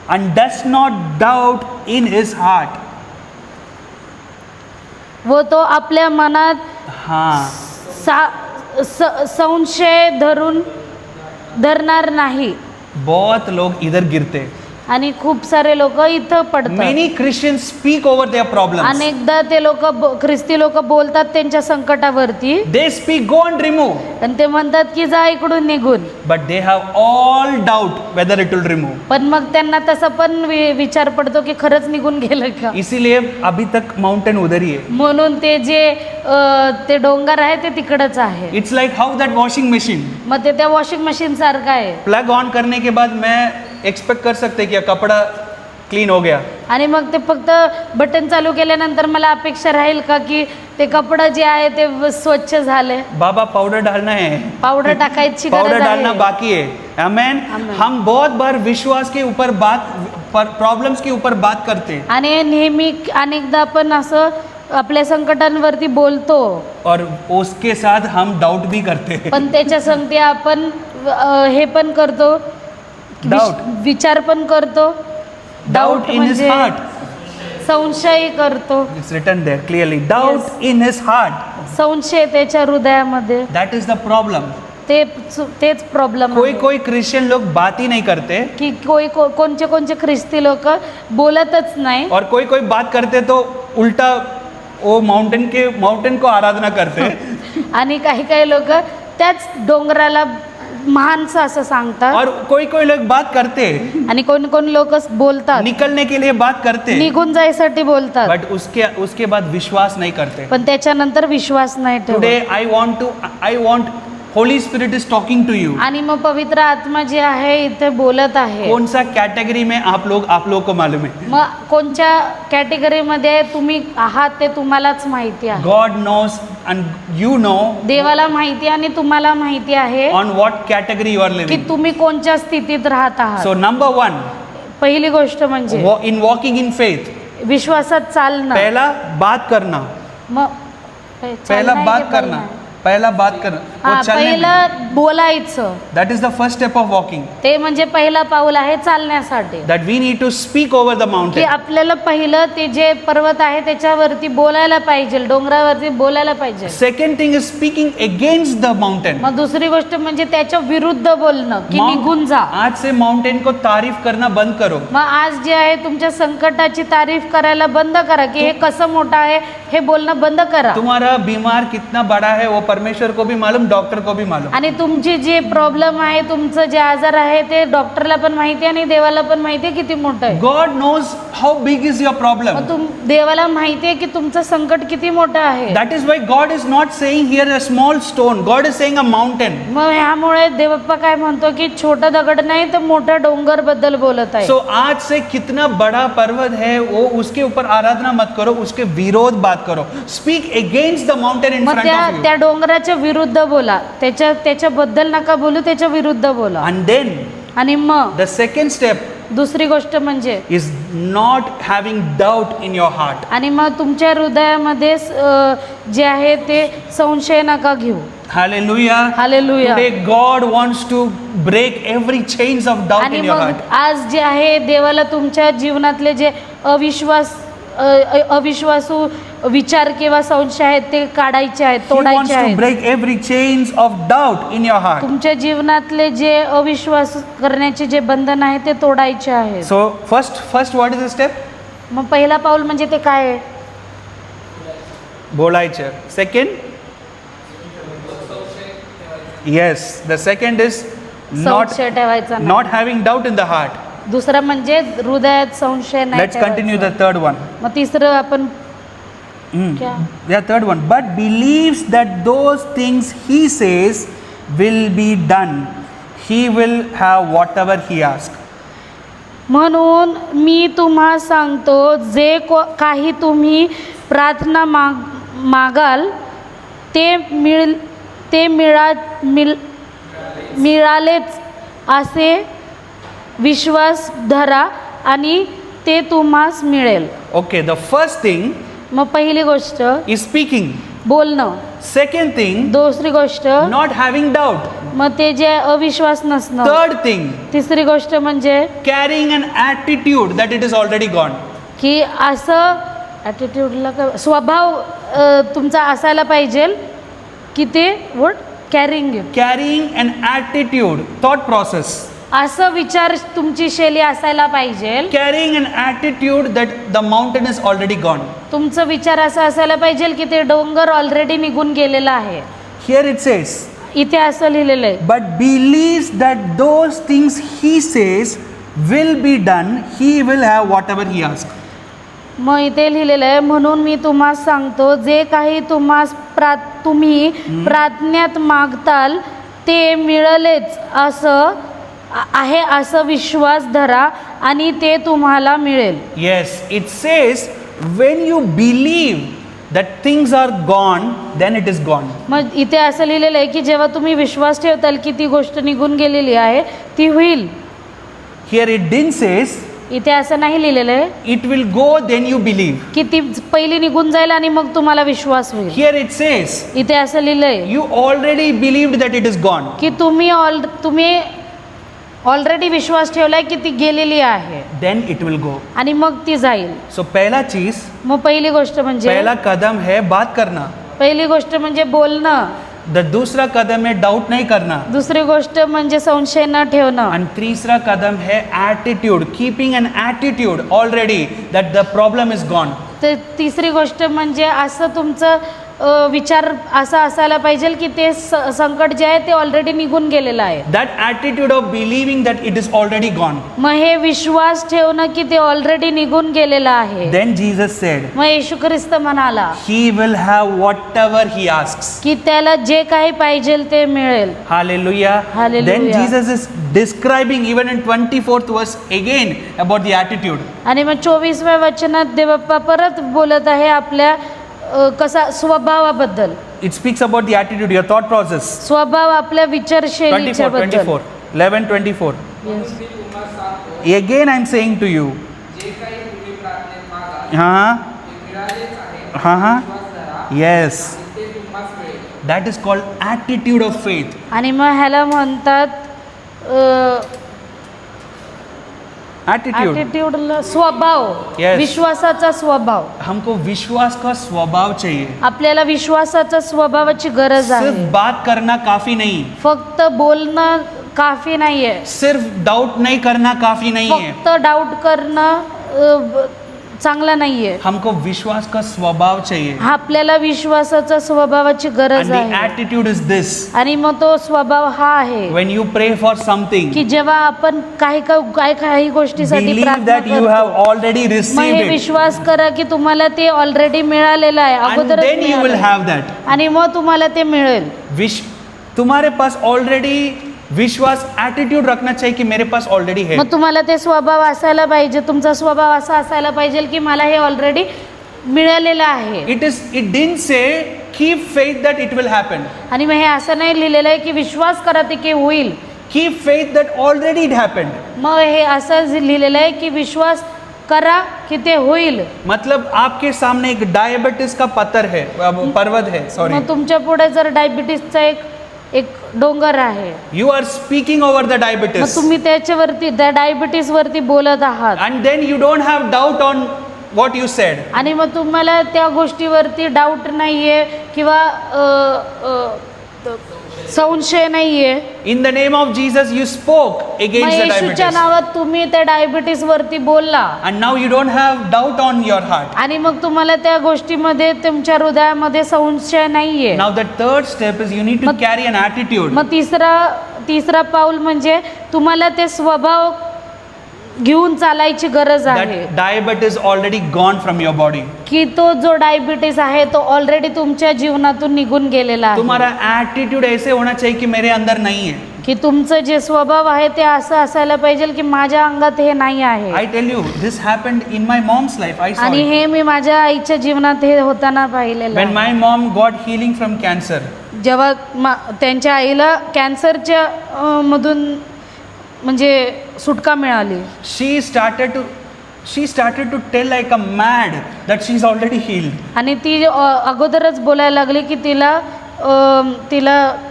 A: and does not doubt in his heart.
B: व तो आपल्या मनात
A: हाँ,
B: संशय धरणार नाही.
A: बहुत लोग इधर गिरते.
B: आणि खूप सारे लोक इथं पडतात.
A: Many Christians speak over their problems.
B: अनेकदा ते लोक ख्रिस्ती लोक बोलतात त्यांच्या संकटावरती
A: They speak, go and remove.
B: आणि ते म्हणतात की जा इकडून निघून.
A: But they have all doubt whether it will remove.
B: पण मग त्यांना तसं पण विचार पडतो की खरंच निघून गेलं का.
A: इसीलिए अभी तक माउंटेन उधर ही है.
B: म्हणून ते जे ते डोंगर आहे ते तिकडच आहे.
A: It's like how that washing machine.
B: मग ते त्या वॉशिंग मशीन सारखं आहे.
A: प्लग ऑन करने के बाद मैं एक्सपेक्ट कर सकते कि कपड़ा क्लीन हो गया.
B: आणि मग ते फक्त बटन चालू केल्यानंतर मला अपेक्षा राहील का की ते कपडा जे आहे ते स्वच्छ झाले.
A: बाबा पाउडर डालना है,
B: पावडर टाकायची
A: पाउडर
B: गरज
A: डालना
B: आहे.
A: बाकी है. आमेन.
B: Amen.
A: हम बहुत बार विश्वास के ऊपर प्रॉब्लम्स के ऊपर बात करते हैं
B: आणि नेहमी अनेकदा आपण असं आपल्या संकटांवरती बोलतो
A: और उसके साथ हम डाउट भी करते हैं.
B: पण त्याच्या संगती आपण हे पण करतो
A: Doubt.
B: विचार पण करतो.
A: Doubt in his heart.
B: संशय करतो.
A: It's written there clearly. Doubt
B: Yes.
A: in his heart.
B: संशय त्याच्या हृदयामध्ये.
A: That is the problem.
B: तेच प्रॉब्लेम.
A: कोई क्रिश्चियन लोग बात ही नहीं करते
B: की कोणचे ख्रिस्ती लोक बोलतच नाही.
A: और कोई बात करते तो उल्टा वो माउंटेन को आराधना करते.
B: आणि काही लोक त्याच डोंगराला महानचं असं सांगतात.
A: और कोई लोग बात करते,
B: आणि कोण लोक बोलतात
A: निकलने के लिए बात करते,
B: निघून जायसाठी बोलतात.
A: बट उसके बाद विश्वास नहीं करते.
B: पण त्याच्यानंतर विश्वास नाही ठेवत.
A: Today I want Holy Spirit is talking to you.
B: आणि मग पवित्र आत्मा जे आहे इथे बोलत आहे.
A: कौन सा कैटेगरी में आप लोग को मालूम है.
B: मग कोणत्या कॅटेगरीमध्ये तुम्ही आहात ते तुम्हालाच माहिती आहे.
A: God knows and you know
B: देवाला माहिती आणि तुम्हाला माहिती आहे
A: on what category you are
B: की
A: living.
B: तुम्ही कोणत्या स्थितीत राहत आहात.
A: So number one,
B: पहिली गोष्ट म्हणजे
A: in walking in faith,
B: विश्वासात चालणं.
A: पहला बात करना.
B: मग
A: पहला बात करना. वो चलने में.
B: पहिलं बोलायचं.
A: That is the first step of walking.
B: ते म्हणजे पहिला पाऊल आहे चालण्यासाठी.
A: That we need to speak over the
B: की
A: mountain.
B: आपल्याला पहिलं ते जे पर्वत आहे त्याच्यावरती बोलायला पाहिजे, डोंगरावरती बोलायला पाहिजे.
A: Second thing is speaking against the mountain.
B: मग दुसरी गोष्ट म्हणजे त्याच्या विरुद्ध बोलणं की निघून जा.
A: आज से माउंटेन को तारीफ करना बंद करो.
B: मग आज जे आहे तुमच्या संकटाची तारीफ करायला बंद करा की हे कसं मोठं आहे हे बोलणं बंद करा.
A: तुम्हारा बीमार कितना बड़ा है वो परमेश्वर को भी मालूम, डॉक्टर को भी मालूम.
B: आणि तुमची जे प्रॉब्लेम आहे, तुमचं जे आजार आहे ते डॉक्टरला पण माहिती आहे आणि देवाला पण माहिती आहे किती मोठं आहे.
A: God knows how big is your problem.
B: मग देवाला माहिती आहे की तुमचं संकट किती मोठं आहे.
A: That is why God is not saying here a small stone. God is saying a mountain.
B: मग ह्यामुळे देवप्पा काय म्हणतो की छोटा दगड नाही तर मोठा डोंगर बद्दल बोलत आहे.
A: So आज से कितना बड़ा पर्वत है वो उसके ऊपर आराधना मत करो, उसके विरोध बात करो. Speak against the mountain in
B: मग
A: front of you.
B: त्या डोंगराच्या विरुद्ध बोला. त्याच्याबद्दल नका बोलू, त्याच्या विरुद्ध बोला.
A: And then
B: आणि मग
A: the second step
B: दुसरी गोष्ट म्हणजे
A: is not having doubt in your heart.
B: आणि मग तुमच्या हृदयामध्ये जे आहे ते संशय नका घेऊ.
A: Hallelujah.
B: Hallelujah.
A: Today God wants to break every chains of doubt
B: आणि
A: in your
B: मग
A: heart.
B: आज जे आहे देवाला तुमच्या जीवनातले जे अविश्वासू विचार किंवा संशय आहेत ते काढायचे आहेत,
A: He wants
B: तोडायचे
A: to
B: आहेत.
A: break every chains of doubt in your heart.
B: तुमच्या जीवनातले जे अविश्वास करण्याचे जे बंधन आहे ते तोडायचे आहेत.
A: So first what is the step?
B: मग पहिला पाऊल म्हणजे ते काय आहे?
A: बोलायचं. Second? Yes, the second is
B: संशय ठेवायचा नाही.
A: not having doubt in the heart.
B: दुसरं म्हणजे हृदयात संशय नाही
A: Let's continue the
B: ठेवायचा.
A: third one.
B: मग तिसरं आपण क्या?
A: The third one. But believes that those things he says will be done. He will have whatever he asks.
B: म्हणून मी तुम्हा सांगतो जे काही तुम्ही प्रार्थना मागाल ते मिळालेच असे विश्वास धरा आणि ते तुम्हास मिळेल.
A: Okay, the first thing
B: मग पहिली गोष्ट
A: is speaking.
B: बोलणं.
A: Second thing,
B: दुसरी गोष्ट
A: not having doubt.
B: मग ते जे अविश्वास नसणं.
A: Third thing,
B: तिसरी गोष्ट म्हणजे
A: carrying an attitude that it is already gone.
B: की असं ॲटिट्यूडला काय स्वभाव तुमचा असायला पाहिजे की ते carrying
A: Carrying an attitude, thought process.
B: असं विचार तुमची शैली असायला पाहिजे.
A: Carrying an attitude that the mountain is already gone.
B: तुमचं विचार असा असायला पाहिजे की ते डोंगर ऑलरेडी निघून गेलेला आहे.
A: Here it says,
B: इथे असं लिहिलेलं आहे.
A: but believes that those things he says will be done, he will have whatever he asks.
B: मग इथे लिहिलेलं आहे म्हणून मी तुम्हाला सांगतो जे काही तुम्ही प्रार्थनेत मागताल ते मिळेलच आहे असं विश्वास धरा आणि ते तुम्हाला मिळेल.
A: Yes, it says when you believe that things are gone, then it is gone.
B: मग इथे असं लिहिलेलं आहे की जेव्हा तुम्ही विश्वास ठेवताल की ती गोष्ट निघून गेलेली आहे ती होईल.
A: Here it didn't says
B: इथे असं नाही लिहिलेलं आहे
A: it will go, then you believe.
B: की ती पहिली निघून जाईल आणि मग तुम्हाला विश्वास होईल.
A: Here it says
B: इथे असं लिहिलंय
A: you already believed that it is gone.
B: की तुम्ही ऑलरेडी विश्वास ठेवलाय की ती गेलेली आहे
A: Then it will go.
B: आणि मग ती जाईल.
A: So पहला चीज,
B: मग पहिली गोष्ट म्हणजे
A: पहला कदम है बात करना.
B: पहिली गोष्ट म्हणजे बोलणं.
A: दूसरा कदम है डाउट नहीं करना.
B: दुसरी गोष्ट म्हणजे संशय न ठेवणं.
A: And तीसरा कदम है attitude, keeping an attitude already that the problem is gone.
B: तर तिसरी गोष्ट म्हणजे असं तुमचं विचार असा असायला पाहिजे की ते संकट जे आहे ते ऑलरेडी निघून गेलेलं आहे.
A: That attitude of believing that it is already gone.
B: मग हे विश्वास ठेवणं की ते ऑलरेडी निघून गेलेलं आहे.
A: Then Jesus said,
B: मग येशू ख्रिस्त म्हणाला
A: He will have whatever he asks.
B: की त्याला जे काही पाहिजे ते मिळेल.
A: Hallelujah.
B: Hallelujah.
A: Then Jesus is describing even in 24th verse again about the attitude.
B: आणि मग 24व्या वचनात देवबाप्पा परत बोलत आहे आपल्या कसा स्वभावाबद्दल.
A: It speaks about the attitude, your thought process.
B: स्वभाव आपल्या विचारशैलीच्या
A: 24,
B: बद्दल.
A: 11:24.
B: Yes.
C: मी तुम्हाला सांगतो
A: Again I'm saying to you.
C: जे काही तुम्ही प्रार्थनेत मागाल ते मिळालेच आहे. विश्वास धरा
A: Yes.
C: आणि ते तुम्हास मिळेल.
A: That is called attitude of faith.
B: आणि मग ह्याला म्हणतात
A: Attitude.
B: ॲटिट्यूडला स्वभाव.
A: Yes.
B: विश्वासाचा स्वभाव.
A: हमको विश्वास का स्वभाव चाहिए.
B: आपल्याला विश्वासाचा स्वभावाची गरज
A: सिर्फ
B: आहे.
A: बात करना काफी नहीं.
B: फक्त बोलणं काफी नाहीये.
A: सिर्फ डाउट नहीं करना काफी नहीं है.
B: फक्त डाऊट करणं चांगलं नाहीये.
A: हमको विश्वास का स्वभाव चाहिए.
B: आपल्याला विश्वासाचा स्वभावाची
A: And
B: गरज
A: the
B: आहे.
A: attitude is this.
B: आणि मग तो स्वभाव हा आहे
A: When you pray for something,
B: की जेव्हा आपण काही गोष्टीसाठी
A: believe
B: प्रार्थना
A: that you have
B: करतो
A: already
B: मग हे
A: received it.
B: विश्वास करा की तुम्हाला ते ऑलरेडी मिळालेलं आहे.
A: And
B: अगोदरच
A: then you will
B: मिळालं.
A: have that.
B: आणि मग तुम्हाला ते मिळेल.
A: तुम्हारे पास ऑलरेडी विश्वास एटीट्यूड रखना चाहिए कि मेरे पास ऑलरेडी है.
B: मग तुम्हाला ते स्वभाव असायला पाहिजे. तुमचा स्वभाव असा असायला पाहिजे की मला हे ऑलरेडी मिळालेलं आहे.
A: It didn't say keep faith that it will happen.
B: आणि मग हे असं नाही लिहिलेलं आहे की विश्वास करा ते की होईल.
A: Keep faith that already it happened.
B: मग हे असं लिहिलेलं आहे की विश्वास करा की ते होईल.
A: मतलब आपके सामने एक डायबिटीज का पत्थर है, पर्वत है, सॉरी.
B: मग तुमच्या पुढे जर डायबिटीसचा एक डोंगर आहे,
A: You are speaking over the
B: मग
A: diabetes.
B: तुम्ही त्याच्यावरती त्या डायबिटीस वरती बोलत आहात
A: And then you don't have doubt on what you said.
B: आणि मग तुम्हाला त्या गोष्टीवरती डाऊट नाहीये किंवा संशय नाहीये.
A: In the name of Jesus, you spoke
B: मग
A: against the
B: येशूच्या
A: diabetes.
B: नावात तुम्ही त्या डायबिटीस वरती बोलला
A: And now you don't have doubt on your heart.
B: आणि मग तुम्हाला त्या गोष्टीमध्ये तुमच्या हृदयामध्ये संशय नाहीये.
A: Now the third step is you need to
B: मग-
A: carry an attitude.
B: मग तिसरा पाऊल म्हणजे तुम्हाला ते स्वभाव घेऊन चालायची गरज आहे
A: That diabetes already gone from your body.
B: की तो जो डायबिटीस आहे तो ऑलरेडी तुमच्या जीवनातून निघून गेलेला आहे.
A: तुम्हारा एटीट्यूड ऐसे होना चाहिए कि मेरे अंदर नहीं है.
B: की तुमचं जे स्वभाव आहे ते असं असायला पाहिजे की माझ्या अंगात हे नाही आहे.
A: I tell you, this happened in my mom's life. I saw
B: आणि
A: it.
B: हे मी माझ्या आईच्या जीवनात हे होताना पाहिलेलं
A: When
B: आहे.
A: my mom got healing from cancer,
B: जेव्हा त्यांच्या आईला कॅन्सरच्या मधून म्हणजे सुटका मिळाली,
A: she started to tell like a mad that she's already healed.
B: आणि ती अगोदरच बोलायला लागली की तिला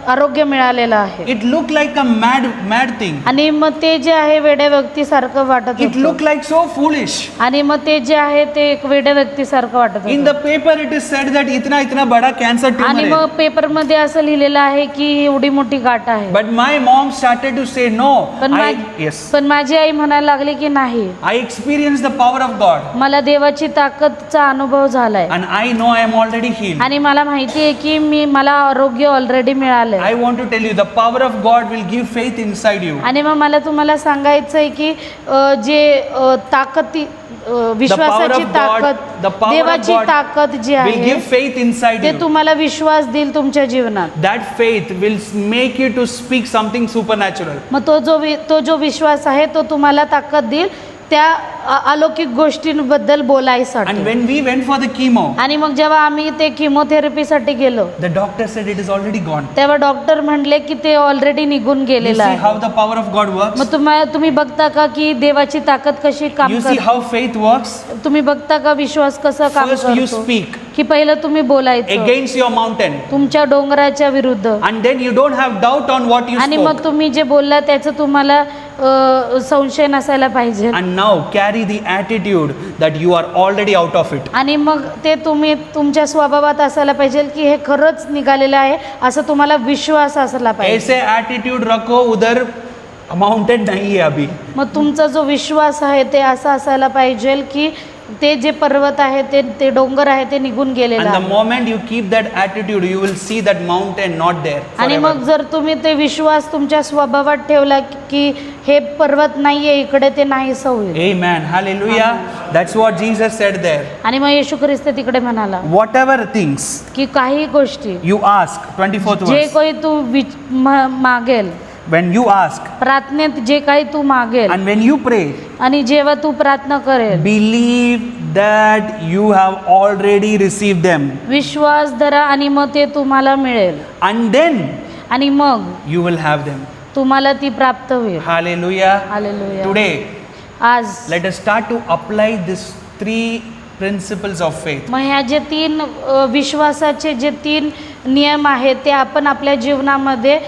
B: आरोग्य मिळालेलं आहे.
A: It looked like a mad thing.
B: आणि मग ते जे आहे वेड्या व्यक्तीसारखं वाटत
A: It looked
B: होतं.
A: like so foolish.
B: आणि मग ते जे आहे ते एक वेड्या व्यक्तीसारखं वाटत
A: In
B: होतं.
A: the paper it is said that इतना बड़ा cancer
B: आणि
A: tumor
B: मग
A: है.
B: पेपरमध्ये असं लिहिलेलं आहे की एवढी मोठी गाठ आहे.
A: But my mom started to say no. Yes.
B: पण माझी आई म्हणायला लागली की नाही,
A: I experienced the power of God.
B: मला देवाची ताकदचा अनुभव झालाय
A: And I know I am already healed.
B: आणि मला माहिती आहे की मला आरोग्य ऑलरेडी मिळालंय.
A: I want to tell you, the power of God will give faith inside you.
B: आणि मग मला तुम्हाला सांगायचं आहे की जे ताकद विश्वासाची
A: the
B: ताकद,
A: power of
B: देवाची
A: God
B: ताकद जी
A: will
B: आहे
A: give faith inside
B: ते
A: you.
B: तुम्हाला विश्वास देईल तुमच्या जीवनात.
A: That faith will make you to speak something supernatural.
B: मग तो जो विश्वास आहे तो तुम्हाला ताकद देईल त्या अलौकिक गोष्टींबद्दल
A: And
B: बोलायसाठी.
A: when we went for the chemo,
B: आणि मग जेव्हा आम्ही ते किमोथेरपीसाठी गेलो
A: the doctor said it is already gone.
B: तेव्हा डॉक्टर म्हणले की ते ऑलरेडी निघून
A: You
B: गेलेलं
A: see
B: आहे.
A: how the power of God works?
B: मग तुम्ही बघता का की देवाची ताकद कशी काम
A: You see
B: करते?
A: how faith works?
B: तुम्ही बघता का विश्वास कसा काम
A: First you
B: करतो?
A: speak
B: की पहिलं तुम्ही बोलायचं
A: against your mountain.
B: तुमच्या डोंगराच्या विरुद्ध,
A: And then you don't have doubt on what you
B: आणि मग
A: spoke.
B: तुम्ही जे बोलला त्याचं तुम्हाला संशय नसायला पाहिजे.
A: And now carry the attitude that you are already out of it.
B: आणि मग ते तुम्ही तुमच्या स्वभावात असायला पाहिजे की हे खरंच निघालेलं आहे असं तुम्हाला विश्वास असला पाहिजे.
A: ऐसे attitude रखो, उधर माउंटेन नहीं है अभी.
B: मग तुमचा जो विश्वास आहे ते असा असायला पाहिजे की ते जे पर्वत आहे ते डोंगर आहे ते निघून गेलेलं
A: And the
B: आहे.
A: moment you keep that attitude, you will see that mountain not there
B: आणि
A: forever.
B: मग जर तुम्ही ते विश्वास तुमच्या स्वभावात ठेवला की हे पर्वत नाहीये इकडे, ते नाहीसं होईल.
A: Amen. Hallelujah. That's what Jesus said there.
B: आणि मग येशू ख्रिस्त तिकडे म्हणाला
A: Whatever things
B: की काही गोष्टी
A: you ask, 24th
B: जे
A: verse.
B: काही तू मागेल,
A: When you ask
B: प्रार्थनेत जे काही तू मागेल
A: and when you pray,
B: आणि जेव्हा तू प्रार्थना करेल,
A: believe that you have already received them.
B: विश्वास धरा आणि मग ते तुम्हाला मिळेल.
A: And then
B: आणि मग
A: you will have them.
B: तुम्हाला ती प्राप्त होईल.
A: Hallelujah.
B: हालेलुया.
A: Today,
B: आज
A: let us start to apply these 3 principles of faith.
B: मग ह्या जे 3 विश्वासाचे जे 3 नियम आहेत ते आपण आपल्या जीवनामध्ये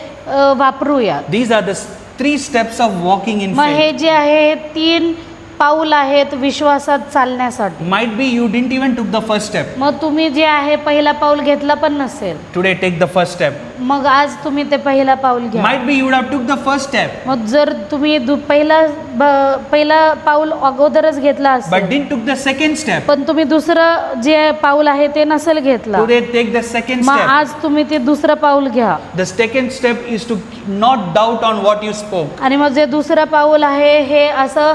B: वापरूया.
A: These are the 3 steps of walking in
B: मग हे
A: faith.
B: जे आहे हे 3 पाऊल आहेत विश्वासात चालण्यासाठी.
A: Might be you didn't even took the first step.
B: मग तुम्ही जे आहे पहिला पाऊल घेतला पण नसेल,
A: Today take the first step.
B: मग आज तुम्ही ते पहिला पाऊल घ्या.
A: Might be you would have took the first step
B: मग जर तुम्ही पहिला पाऊल अगोदरच घेतला
A: but
B: असेल
A: didn't took the second step.
B: पण तुम्ही दुसरं जे पाऊल आहे ते नसेल घेतला,
A: Today take the second
B: मग
A: step.
B: आज तुम्ही ते दुसरं पाऊल घ्या.
A: The second step is to not doubt on what you spoke.
B: आणि मग जे दुसरं पाऊल आहे हे असं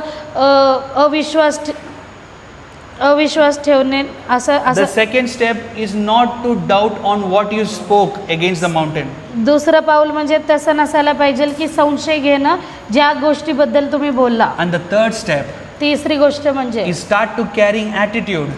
B: अविश्वास ठेवणे असं
A: The
B: असं.
A: second step is not to doubt on what you spoke against the mountain.
B: दुसरं पाऊल म्हणजे तसं नसायला पाहिजे की संशय घेणं ज्या गोष्टीबद्दल तुम्ही बोलला.
A: And the third step
B: तिसरी गोष्ट म्हणजे
A: is start to carrying attitude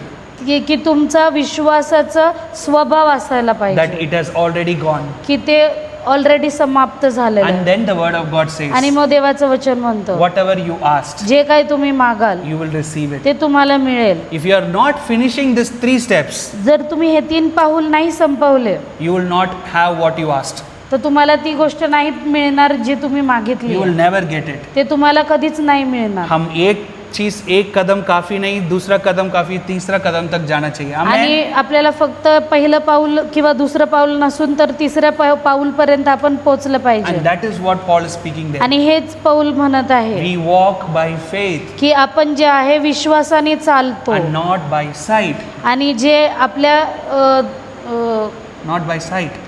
B: की तुमचा विश्वासाचा स्वभाव असायला
A: that
B: पाहिजे
A: it has already gone.
B: की ते ऑलरेडी समाप्त झालेलं
A: And
B: आहे.
A: then the word of God says,
B: आणि मग देवाचं वचन म्हणतो
A: whatever you asked,
B: जे काही तुम्ही मागाल
A: you will receive it.
B: ते तुम्हाला मिळेल.
A: If you are not finishing these 3 steps,
B: जर तुम्ही हे 3 पाऊल नाही संपवले
A: you will not have what you asked.
B: तर तुम्हाला ती गोष्ट नाही मिळणार जी तुम्ही मागितली
A: You will never get it.
B: ते तुम्हाला कधीच नाही मिळणार.
A: हम एक कदम काफी नहीं, दूसरा कदम काफी, तीसरा कदम तक जाना चाहिए.
B: आणि
A: Amen.
B: आपल्याला फक्त पहिलं पाऊल किंवा दुसरं पाऊल नसून तर तिसऱ्या पाऊल पर्यंत आपण पोहोचलं पाहिजे.
A: And that is what Paul is speaking there.
B: आणि हेच पाऊल म्हणत आहे
A: We walk by faith
B: की आपण जे आहे विश्वासाने चालतो
A: and not by sight.
B: आणि जे आपल्या
A: Not by sight.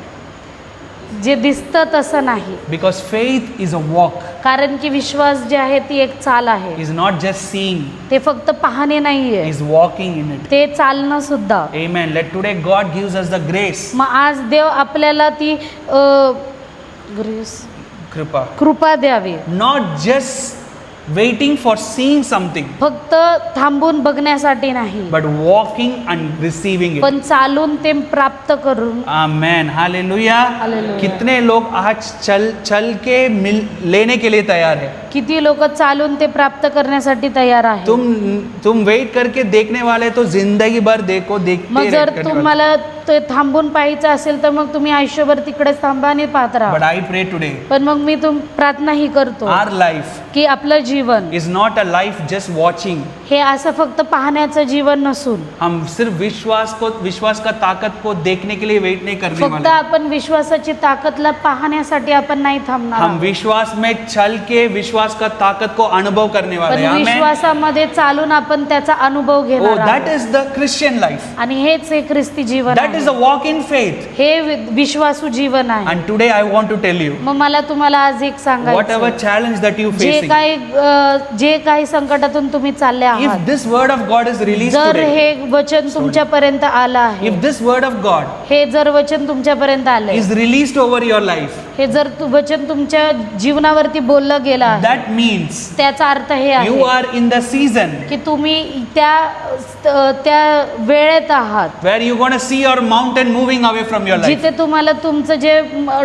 B: जे दिसतं तसं नाही.
A: Because faith is a walk.
B: कारण की विश्वास जे आहे ती एक चाल आहे.
A: Is not just seeing.
B: ते फक्त पाहणे नाहीये,
A: Is walking in it.
B: ते चालणं सुद्धा.
A: Amen. Let today God gives us the grace.
B: मग आज देव आपल्याला ती ग्रेस
A: Kripa.
B: कृपा द्यावी.
A: Not just waiting for seeing something,
B: फक्त थांबून बघण्यासाठी नाही,
A: but walking and receiving it.
B: पण चालून ते प्राप्त करून.
A: आमेन. हालेलुया.
B: हालेलुया.
A: कितने लोग आज चल के लेने के लिए तैयार है.
B: किती लोक चालून ते प्राप्त करण्यासाठी तयार आहेत.
A: तुम वेट करके देखने वाले तो जिंदगी भर देखते
B: मग जर
A: रहने वाले.
B: तुम्हाला ते थांबून पाहायचं असेल तर मग तुम्ही आयुष्यभर तिकडेच थांबा आणि पाहत
A: But
B: राहा.
A: I pray today,
B: पण मग मी प्रार्थना ही करतो
A: our life
B: की आपलं जीवन
A: is not a life just watching.
B: हे असं फक्त पाहण्याचं जीवन नसून
A: हम सिर्फ विश्वास का ताकत को देखने के लिए वेट नहीं करने
B: फक्त
A: वाले.
B: आपण विश्वासाची ताकदला पाहण्यासाठी आपण नाही थांबणार
A: हम
B: आहोत.
A: विश्वास में चल के विश्वास का ताकत को अनुभव करने वाले
B: पण
A: हैं. Amen.
B: विश्वासामध्ये चालून आपण त्याचा अनुभव
A: Oh,
B: घेणार
A: that
B: आहोत.
A: is the Christian life.
B: आणि हेच हे ख्रिस्ती जीवन
A: That is
B: आहे.
A: a walk in faith.
B: हे विश्वासू जीवन आहे.
A: And today I want to tell you,
B: मग मला तुम्हाला आज एक
A: whatever
B: सांगायचं,
A: challenge that you
B: जे
A: facing,
B: काही संकटातून तुम्ही चालले
A: if
B: आहात,
A: this word of God is released
B: जर
A: today,
B: हे वचन तुमच्यापर्यंत आलं आहे,
A: if this word of God
B: हे जर वचन तुमच्यापर्यंत आलंय,
A: is released over your life,
B: हे जर वचन तुमच्या जीवनावरती बोललं गेलं आहे,
A: that means
B: त्याचा अर्थ हे
A: you
B: आहे
A: are in the season
B: की तुम्ही त्या वेळेत आहात
A: where you're going to see your mountain moving away from your life.
B: जिथे तुम्हाला तुमचं जे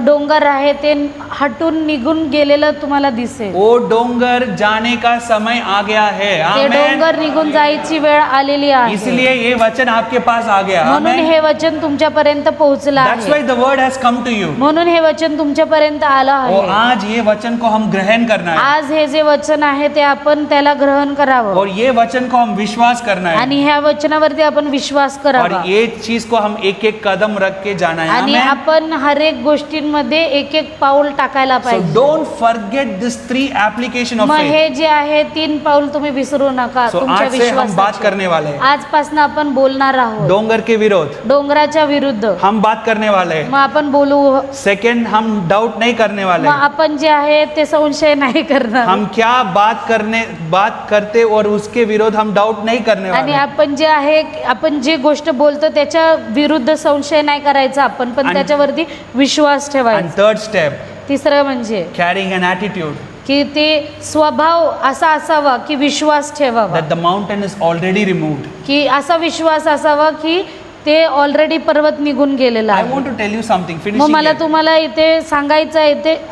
B: डोंगर आहे ते हटून निघून गेलेलं तुम्हाला दिसेल.
A: वो डोंगर जाने का समय आ गया है.
B: ते
A: Amen.
B: डोंगर निघून जायची वेळ आलेली आहे.
A: इसलिए ये वचन आपके पास आ गया.
B: म्हणून
A: Amen.
B: हे वचन तुमच्यापर्यंत पोहोचलं
A: That's why
B: आहे.
A: the word has come to you.
B: म्हणून हे वचन तुमच्यापर्यंत आलं
A: और
B: आहे.
A: आज ये वचन को हम ग्रहण करना है
B: आज हे जे वचन आहे ते आपण त्याला ग्रहण करावं
A: और ये वचन को हम विश्वास करना है
B: आणि ह्या वचनावरती आपण विश्वास
A: और
B: करावा
A: ये चीज को हम एक एक कदम रख के जाना है.
B: आणि
A: Amen.
B: आपण हर एक गोष्टींमध्ये एक एक पाऊल टाकायला
A: So
B: पाहिजे.
A: don't forget this 3 application of
B: मग
A: faith.
B: हे जे आहे 3 पाऊल तुम्ही विसरू नका.
A: So
B: तुमच्या
A: आज से हम बात
B: विश्वासाचे.
A: करने वाले हैं
B: आजपासून आपण बोलणार आहोत
A: डोंगर के विरोध.
B: डोंगराच्या विरुद्ध.
A: हम बात करने वाले हैं.
B: मग आपण बोलू.
A: सेकंड, हम डाउट नहीं करने वाले
B: मग
A: हैं.
B: आपण जे आहे ते संशय नाही करणार
A: हम क्या बात करते और उसके विरोध हम डाउट नहीं करने वाले
B: आणि
A: हैं.
B: आपण जे आहे आपण जे गोष्ट बोलतो त्याच्या विरुद्ध संशय नाही करायचा आपण पण
A: आणि-
B: त्याच्यावरती विश्वास
A: And
B: ठेवायचा.
A: third step,
B: तिसरं म्हणजे
A: carrying an attitude
B: की ते स्वभाव असा असावा की विश्वास ठेवावा,
A: that the mountain is already removed.
B: की असा विश्वास असावा की ते ऑलरेडी पर्वत निघून गेलेला
A: I
B: आहे.
A: want to tell you something.
B: मग
A: Finishing
B: मला
A: it.
B: तुम्हाला इथे सांगायचं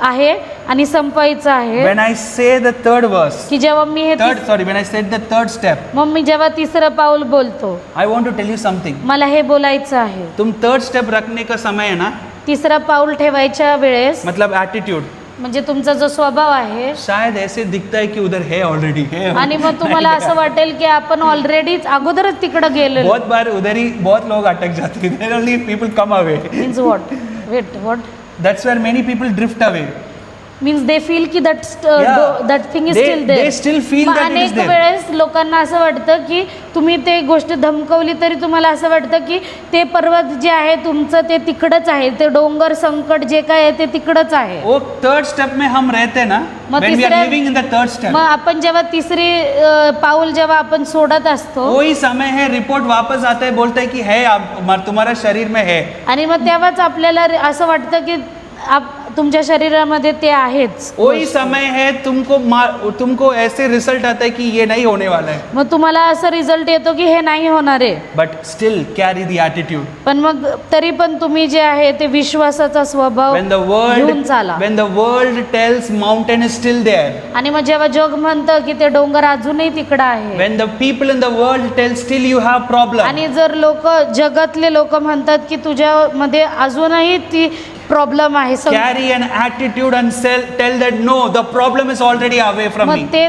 B: आहे आणि संपवायचं आहे
A: When I say the third verse,
B: की जेव्हा मी हे
A: when I said the third step,
B: मग मी जेव्हा तिसरं पाऊल बोलतो
A: I want to tell you something.
B: मला हे बोलायचं आहे.
A: तुम third step रखने का समय है ना,
B: तिसरं पाऊल ठेवायच्या वेळेस
A: मतलब attitude,
B: म्हणजे तुमचा जो स्वभाव आहे
A: शायद ऐसे दिखता है कि उधर है ऑलरेडी है.
B: आणि मग तुम्हाला असं वाटेल की आपण ऑलरेडीच अगोदरच तिकडं गेलेलो.
A: बहुत बार उधर ही बहुत लोग अटक जाते हैं. Then only people come away.
B: Means what what
A: That's where many people drift away.
B: Means they feel की that thing is
A: They-
B: still
A: they still feel that it is
B: अनेक
A: there.
B: वेळेस लोकांना असं वाटतं की तुम्ही ते गोष्ट धमकवली तरी तुम्हाला असं वाटतं की ते पर्वत जे आहे तुमचं ते तिकडंच आहे, ते डोंगर संकट जे काय आहे ते तिकडंच आहे.
A: वो थर्ड स्टेप में हम रहते ना,
B: मग
A: when we are
B: तिसऱ्या-
A: living in the third step,
B: मग आपण जेव्हा तिसरी पाऊल जेव्हा आपण सोडत असतो
A: वही समय है रिपोर्ट वापस आता है, बोलता है कि है, आप तुम्हारा शरीर में है.
B: आणि मग तेव्हाच आपल्याला असं वाटतं की तुमच्या शरीरामध्ये ते आहेच.
A: वही समय है तुमको ऐसे रिजल्ट आता है कि ये नहीं होने वाला है,
B: मग तुम्हाला असं रिझल्ट येतो की हे नाही होणार आहे,
A: बट स्टिल कैरी द एटीट्यूड.
B: पण मग तरी पण तुम्ही जे आहे ते विश्वासाचा स्वभाव घेऊन चाला.
A: when the world tells mountain is still there,
B: आणि मग जेव्हा जग म्हणतं की ते डोंगर अजूनही तिकडं आहे,
A: when the people in the world tell still you have problem,
B: आणि जर जगातले लोक म्हणतात की तुझ्यामध्ये अजूनही ती प्रॉब्लेम आहे,
A: carry an attitude and tell that no, the problem is already away from me.
B: मग ते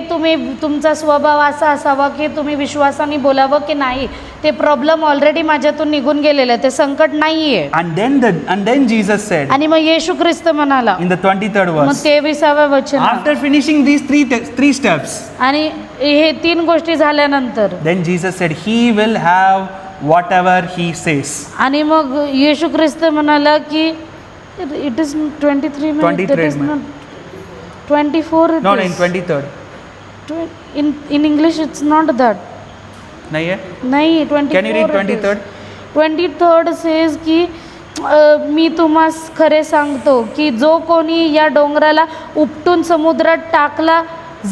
B: तुमचा स्वभाव असा असावा की तुम्ही विश्वासाने बोलावं की नाही, ते प्रॉब्लेम ऑलरेडी माझ्यातून निघून गेलेलं आहे, ते संकट नाहीये.
A: And then Jesus said
B: आणि मग येशू ख्रिस्त म्हणाला
A: in the 23rd
B: मग
A: verse,
B: 23व्या वचन,
A: after finishing these three steps,
B: आणि हे 3 गोष्टी झाल्यानंतर
A: then Jesus said he will have whatever he says.
B: आणि मग येशू ख्रिस्त म्हणाला की it is 23
A: 23
B: 24
A: No, in 23rd.
B: in English it's not that.
A: नहीं है?
B: नाही 24.
A: Can you read 23rd?
B: 23rd says की मी तुम्हास खरे सांगतो की जो कोणी या डोंगराला उपटून समुद्रात टाकला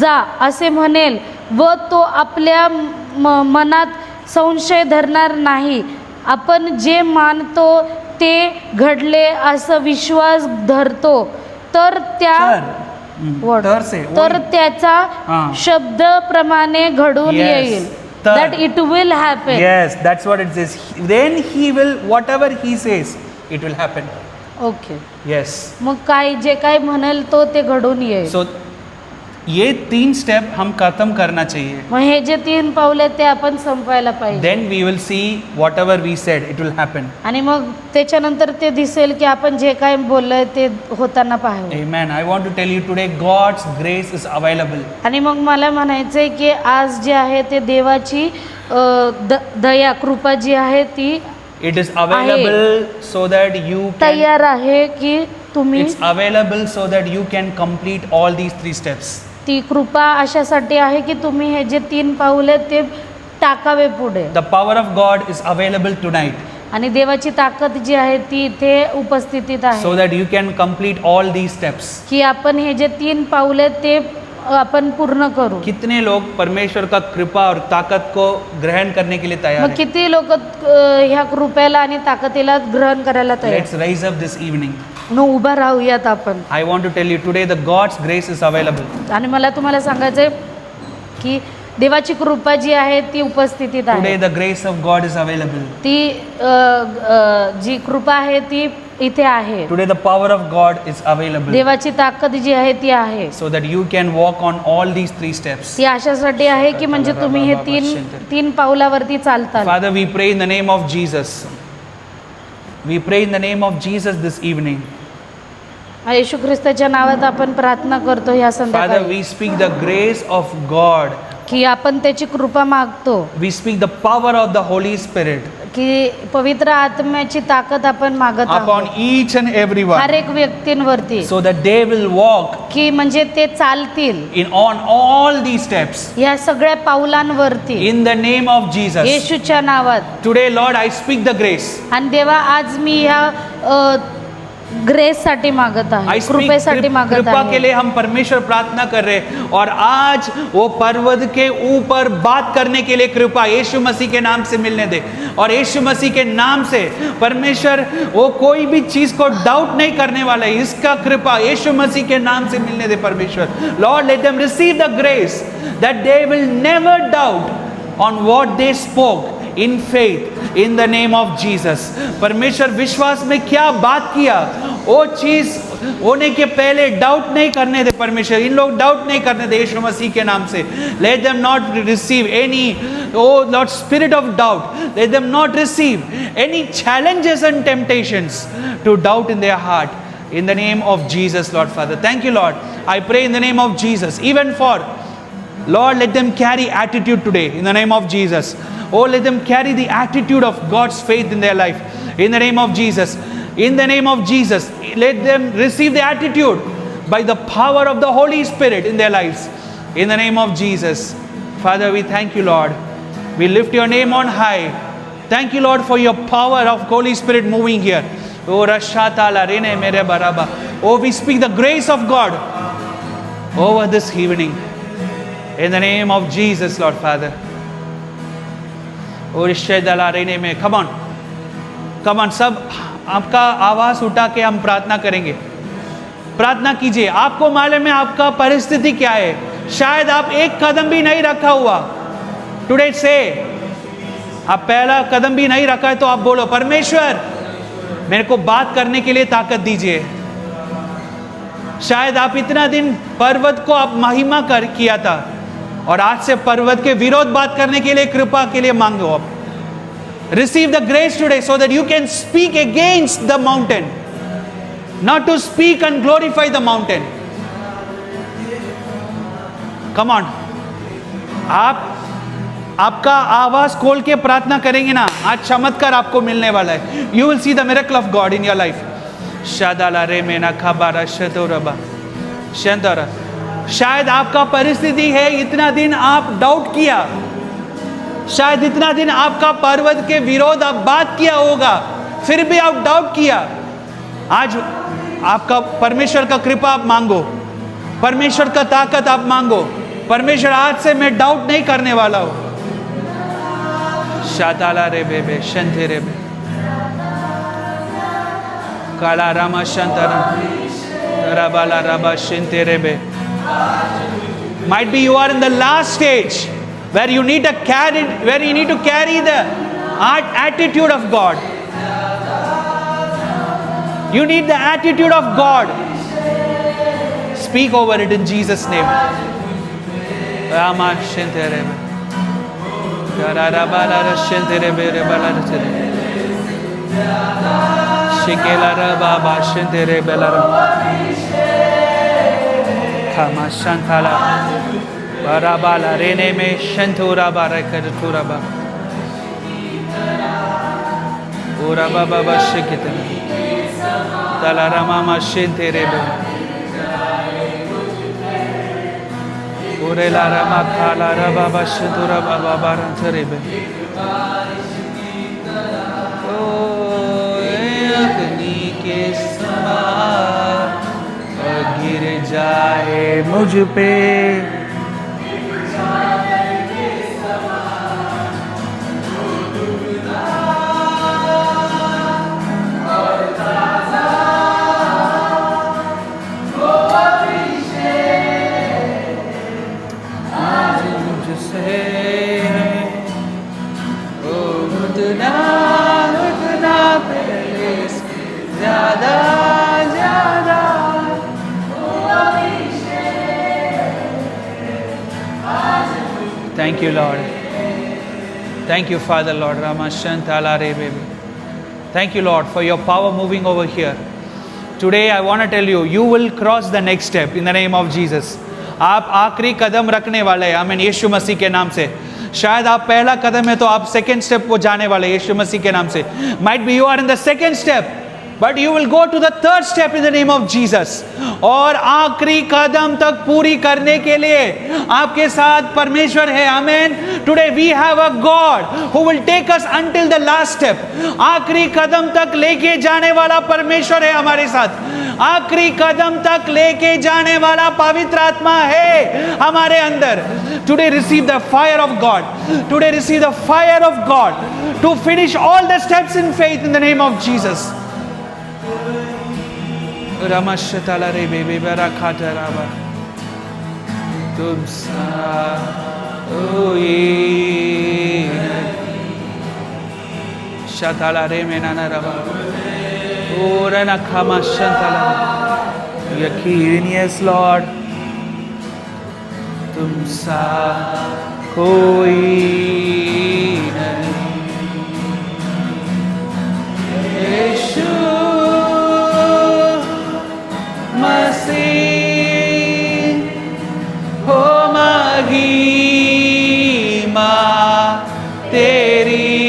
B: जा असे म्हणेल व तो आपल्या मनात संशय धरणार नाही, आपण जे मानतो ते घडले असं विश्वास धरतो तर तर त्याचा शब्दाप्रमाणे घडून येईल. That it will happen.
A: Yes, that's what it says. Then he will, whatever he says, it will happen.
B: Okay.
A: Yes.
B: मग काय जे काय म्हणेल तो ते घडून येईल.
A: So ये 3 स्टेप हम खत्म करना चाहिए.
B: मग हे जे 3 पावले ते आपण संपवायला पाहिजे.
A: Then we will see whatever we said, it will happen.
B: आणि मग त्याच्यानंतर ते दिसेल की आपण जे काय बोललोय ते होताना पाहावं.
A: Amen. I want to tell you today, God's grace is available.
B: आणि मग मला म्हणायचंय की आज जे आहे ते देवाची दया कृपा जी आहे ती
A: It is available so that you can.
B: तयार आहे की तुम्ही.
A: It's available so that you can complete all these 3 steps.
B: ती कृपा अशासाठी आहे की तुम्ही हे जे 3 पाऊले ते टाकावे पुढे.
A: The power of God is available tonight.
B: आणि देवाची ताकद जी आहे ती इथे उपस्थितीत आहे.
A: So that you can complete all these steps.
B: की आपण हे जे 3 पाऊले ते आपण पूर्ण करू.
A: कितने लोग परमेश्वर का कृपा और ताकत को ग्रहण करने के लिए तैयार
B: मग
A: हैं?
B: किती लोक ह्या कृपेला आणि ताकदीला ग्रहण करायला तयार.
A: Let's rise up this evening.
B: मग उभा राहूयात आपण.
A: I want to tell you today the God's grace is available.
B: आणि मला तुम्हाला सांगायचंय की देवाची कृपा जी आहे ती उपस्थितीत
A: Today
B: आहे.
A: the grace of God is available.
B: ती जी कृपा आहे ती इथे आहे.
A: Today the power of God is available.
B: देवाची ताकद जी आहे ती आहे.
A: So that you can walk on all these 3 steps.
B: ती अशासाठी आहे की म्हणजे तुम्ही हे 3 पावलावरती चालताल.
A: Father, we pray in the name of Jesus. We pray in the name of Jesus this evening.
B: येशू ख्रिस्ताच्या नावात आपण प्रार्थना करतो या
A: Father,
B: संध्याकाळी
A: we speak the grace of God.
B: की आपण त्याची कृपा मागतो.
A: We speak the power of the Holy Spirit
B: की पवित्र आत्म्याची ताकद आपण मागत
A: upon
B: आहोत
A: each and everyone,
B: हर एक व्यक्तींवरती,
A: so that they will walk
B: की म्हणजे ते चालतील
A: on all these steps
B: या सगळ्या पावलांवरती
A: in the name of Jesus.
B: येशूच्या नावात.
A: Today, Lord, I speak the grace.
B: आणि देवा आज मी ह्या ग्रेस साठी मागत आहे,
A: I speak
B: कृपेसाठी मागत
A: कृपा के
B: आहे.
A: लिए हम परमेश्वर प्रार्थना कर रहे हैं और आज वो पर्वत के ऊपर बात करने के लिए कृपा यीशु मसीह के नाम से मिलने दे और यीशु मसीह के नाम से परमेश्वर वो कोई भी चीज को डाउट नहीं करने वाला है. इसका कृपा यीशु मसीह के नाम से मिलने दे परमेश्वर. Lord, let them receive the grace that they will never doubt on what they spoke in faith in the name of Jesus. परमेश्वर विश्वास में क्या बात किया वो चीज होने के पहले डाउट नहीं करने दे परमेश्वर. इन लोग डाउट नहीं करने दे यीशु मसीह के नाम से. Let them not receive any, oh Lord, spirit of doubt. Let them not receive any challenges and temptations to doubt in their heart. In the name of Jesus, Lord Father. Thank you, Lord. I pray in the name of Jesus, even for Lord, let them carry attitude today in the name of Jesus. Oh, let them carry the attitude of God's faith in their life. In the name of Jesus. In the name of Jesus. Let them receive the attitude by the power of the Holy Spirit in their lives. In the name of Jesus. Father, we thank you, Lord. We lift your name on high. Thank you, Lord, for your power of Holy Spirit moving here. Oh, Rashatala Rene Mere Baraba. Oh, we speak the grace of God over this evening. In the name of Jesus, Lord Father. Come on. Come on, सब आपका आवाज उठा के हम प्रार्थना करेंगे. प्रार्थना कीजिए. आपको मालूम है आपका परिस्थिति क्या है. शायद आप एक कदम भी नहीं रखा हुआ. टुडे से आप पहला कदम भी नहीं रखा है तो आप बोलो, परमेश्वर मेरे को बात करने के लिए ताकत दीजिए. शायद आप इतना दिन पर्वत को आप महिमा कर किया था और आज से पर्वत के विरोध बात करने के लिए कृपा के लिए मांगो. आप receive the grace today so that you can speak against the mountain, not to speak and glorify the mountain. Come on. आपका आवाज खोल के प्रार्थना करेंगे ना, आज चमत्कार आपको मिलने वाला है. You will see the miracle of God in your life. शादाला रे मेना खबारा शतोरबा शंतरा. शायद आपका परिस्थिति है, इतना दिन आप डाउट किया. शायद इतना दिन आपका पर्वत के विरोध आप बात किया होगा, फिर भी आप डाउट किया. आज आपका परमेश्वर का कृपा आप मांगो, परमेश्वर का ताकत आप मांगो. परमेश्वर आज से मैं डाउट नहीं करने वाला हूं. शाताला रे बेबे शंते रे बे काला रामा शंतरा रबाला रबा शंते रे बे. Might be you are in the last stage where you need to carry the attitude of God. You need the attitude of God. Speak over it in Jesus' name. Rama Shinterebe. Gararabala Shinterebe Rebala. Shikela Rababa Shinterebe Lara. Kama Shantala. Barabala Rene me Shantura Barakatura Ba. Uraba Baba Shikita. Talarama Shinterebe. Urela Rama Kala Rababa Shantura Baba Barantarebe. Oh, Agni ke saman गिर जाए मुझ पे. Thank you, Lord. Thank you, Father, Lord. Thank you, Lord, for your power moving over here. Today, I want to tell you, you will cross the next step in the name of Jesus. आप आखिरी कदम रखने वाले हैं, आमीन, यीशु मसीह के नाम से. शायद आप पहला कदम है तो आप सेकंड स्टेप को जाने वाले यीशु मसीह के नाम से. Might be you are in the second step, but you will go to the third step in the name of Jesus. और आखिरी कदम तक पूरी करने के लिए आपके साथ परमेश्वर है. आमीन. Today we have a God who will take us until the last step. आखिरी कदम तक लेके जाने वाला परमेश्वर है हमारे साथ. आखिरी कदम तक लेके जाने वाला पवित्र आत्मा है हमारे अंदर. Today receive the fire of God. Today receive the fire of God to finish all the steps in faith in the name of Jesus. Ramashatala re bebe barakata raba. Tumsa oye. Shatala re menana raba. Ora na kama shatala. Yakin, yes, Lord. Tumsa koi nahi. Yeshu Masih ho mahima teri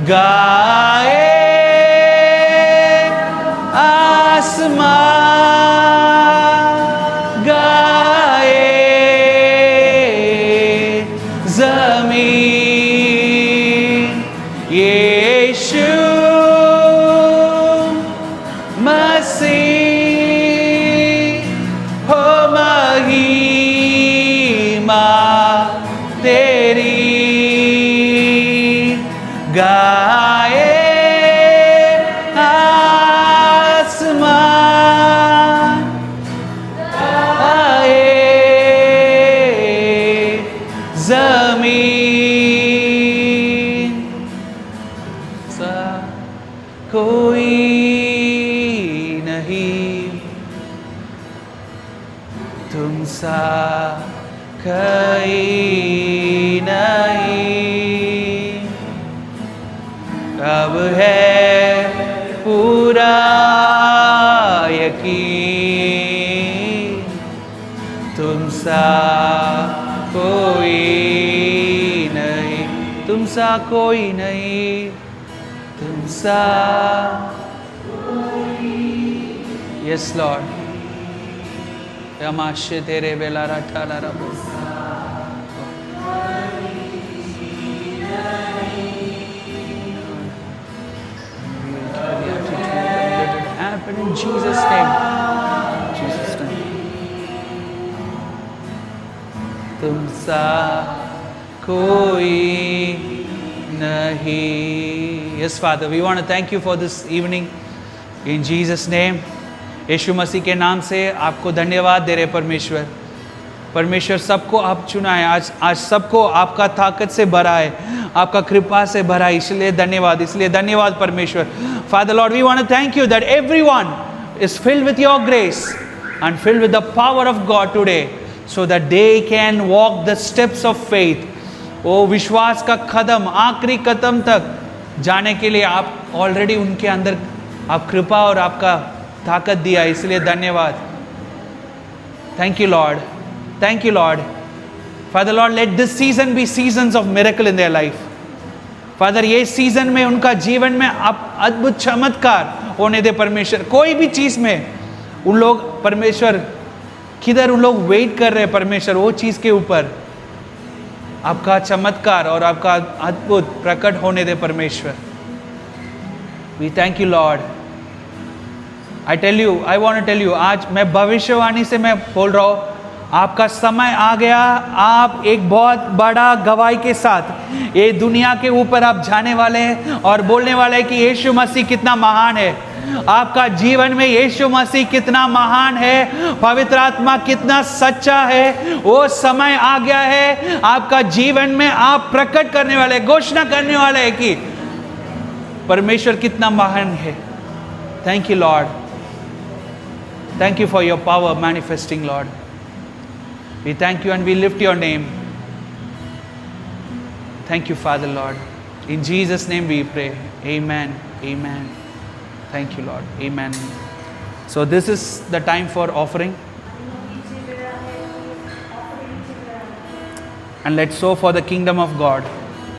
A: gaye asma gaye तुम सा कहीं नहीं, अब है पूरा यकीन, तुम सा कोई नहीं, तुम सा कोई नहीं, तुम सा यस लॉर्ड। यमाशे तेरे बेलारा ठालारा happen in Jesus' name. Jesus' name. तुम सा कोई नहीं. Yes, Father, we want to thank you for this evening in Jesus' name. यीशु मसीह के नाम से आपको धन्यवाद दे रहे परमेश्वर। परमेश्वर सबको आप चुना है, आज सबको आपका ताकत से भरा है, आपका कृपा से भरा है, इसलिए धन्यवाद परमेश्वर। Father Lord, we want to thank you that everyone is filled with your grace and filled with the power of God today, so that they can walk the steps of faith. वो विश्वास का कदम आखिरी कदम तक जाने के लिए आप already उनके अंदर आप कृपा और आपका ताकत दिया, इसलिए धन्यवाद। Thank you Lord, thank you Lord. Father Lord, let this season be seasons of miracle in their life. Father, ये सीजन में उनका जीवन में आप अद्भुत चमत्कार होने दे परमेश्वर। कोई भी चीज़ में उन लोग परमेश्वर किधर उन लोग वेट कर रहे हैं परमेश्वर, वो चीज़ के ऊपर आपका चमत्कार और आपका अद्भुत प्रकट होने दे परमेश्वर। We thank you Lord. I want to tell you, आज मैं भविष्यवाणी से मैं बोल रहा हूँ, आपका समय आ गया, आप एक बहुत बड़ा गवाही के साथ ये दुनिया के ऊपर आप जाने वाले हैं और बोलने वाले हैं कि यीशु मसीह कितना महान है, आपका जीवन में यीशु मसीह कितना महान है, पवित्र आत्मा कितना सच्चा है। वो समय आ गया है, आपका जीवन में आप प्रकट करने वाले, घोषणा करने वाले हैं कि परमेश्वर कितना महान है। Thank you Lord, thank you for your power manifesting Lord. We thank you and we lift your name. Thank you Father Lord. In Jesus' name we pray. Amen. Amen. Thank you Lord. Amen. So this is the time for offering. And let's sow for the kingdom of God.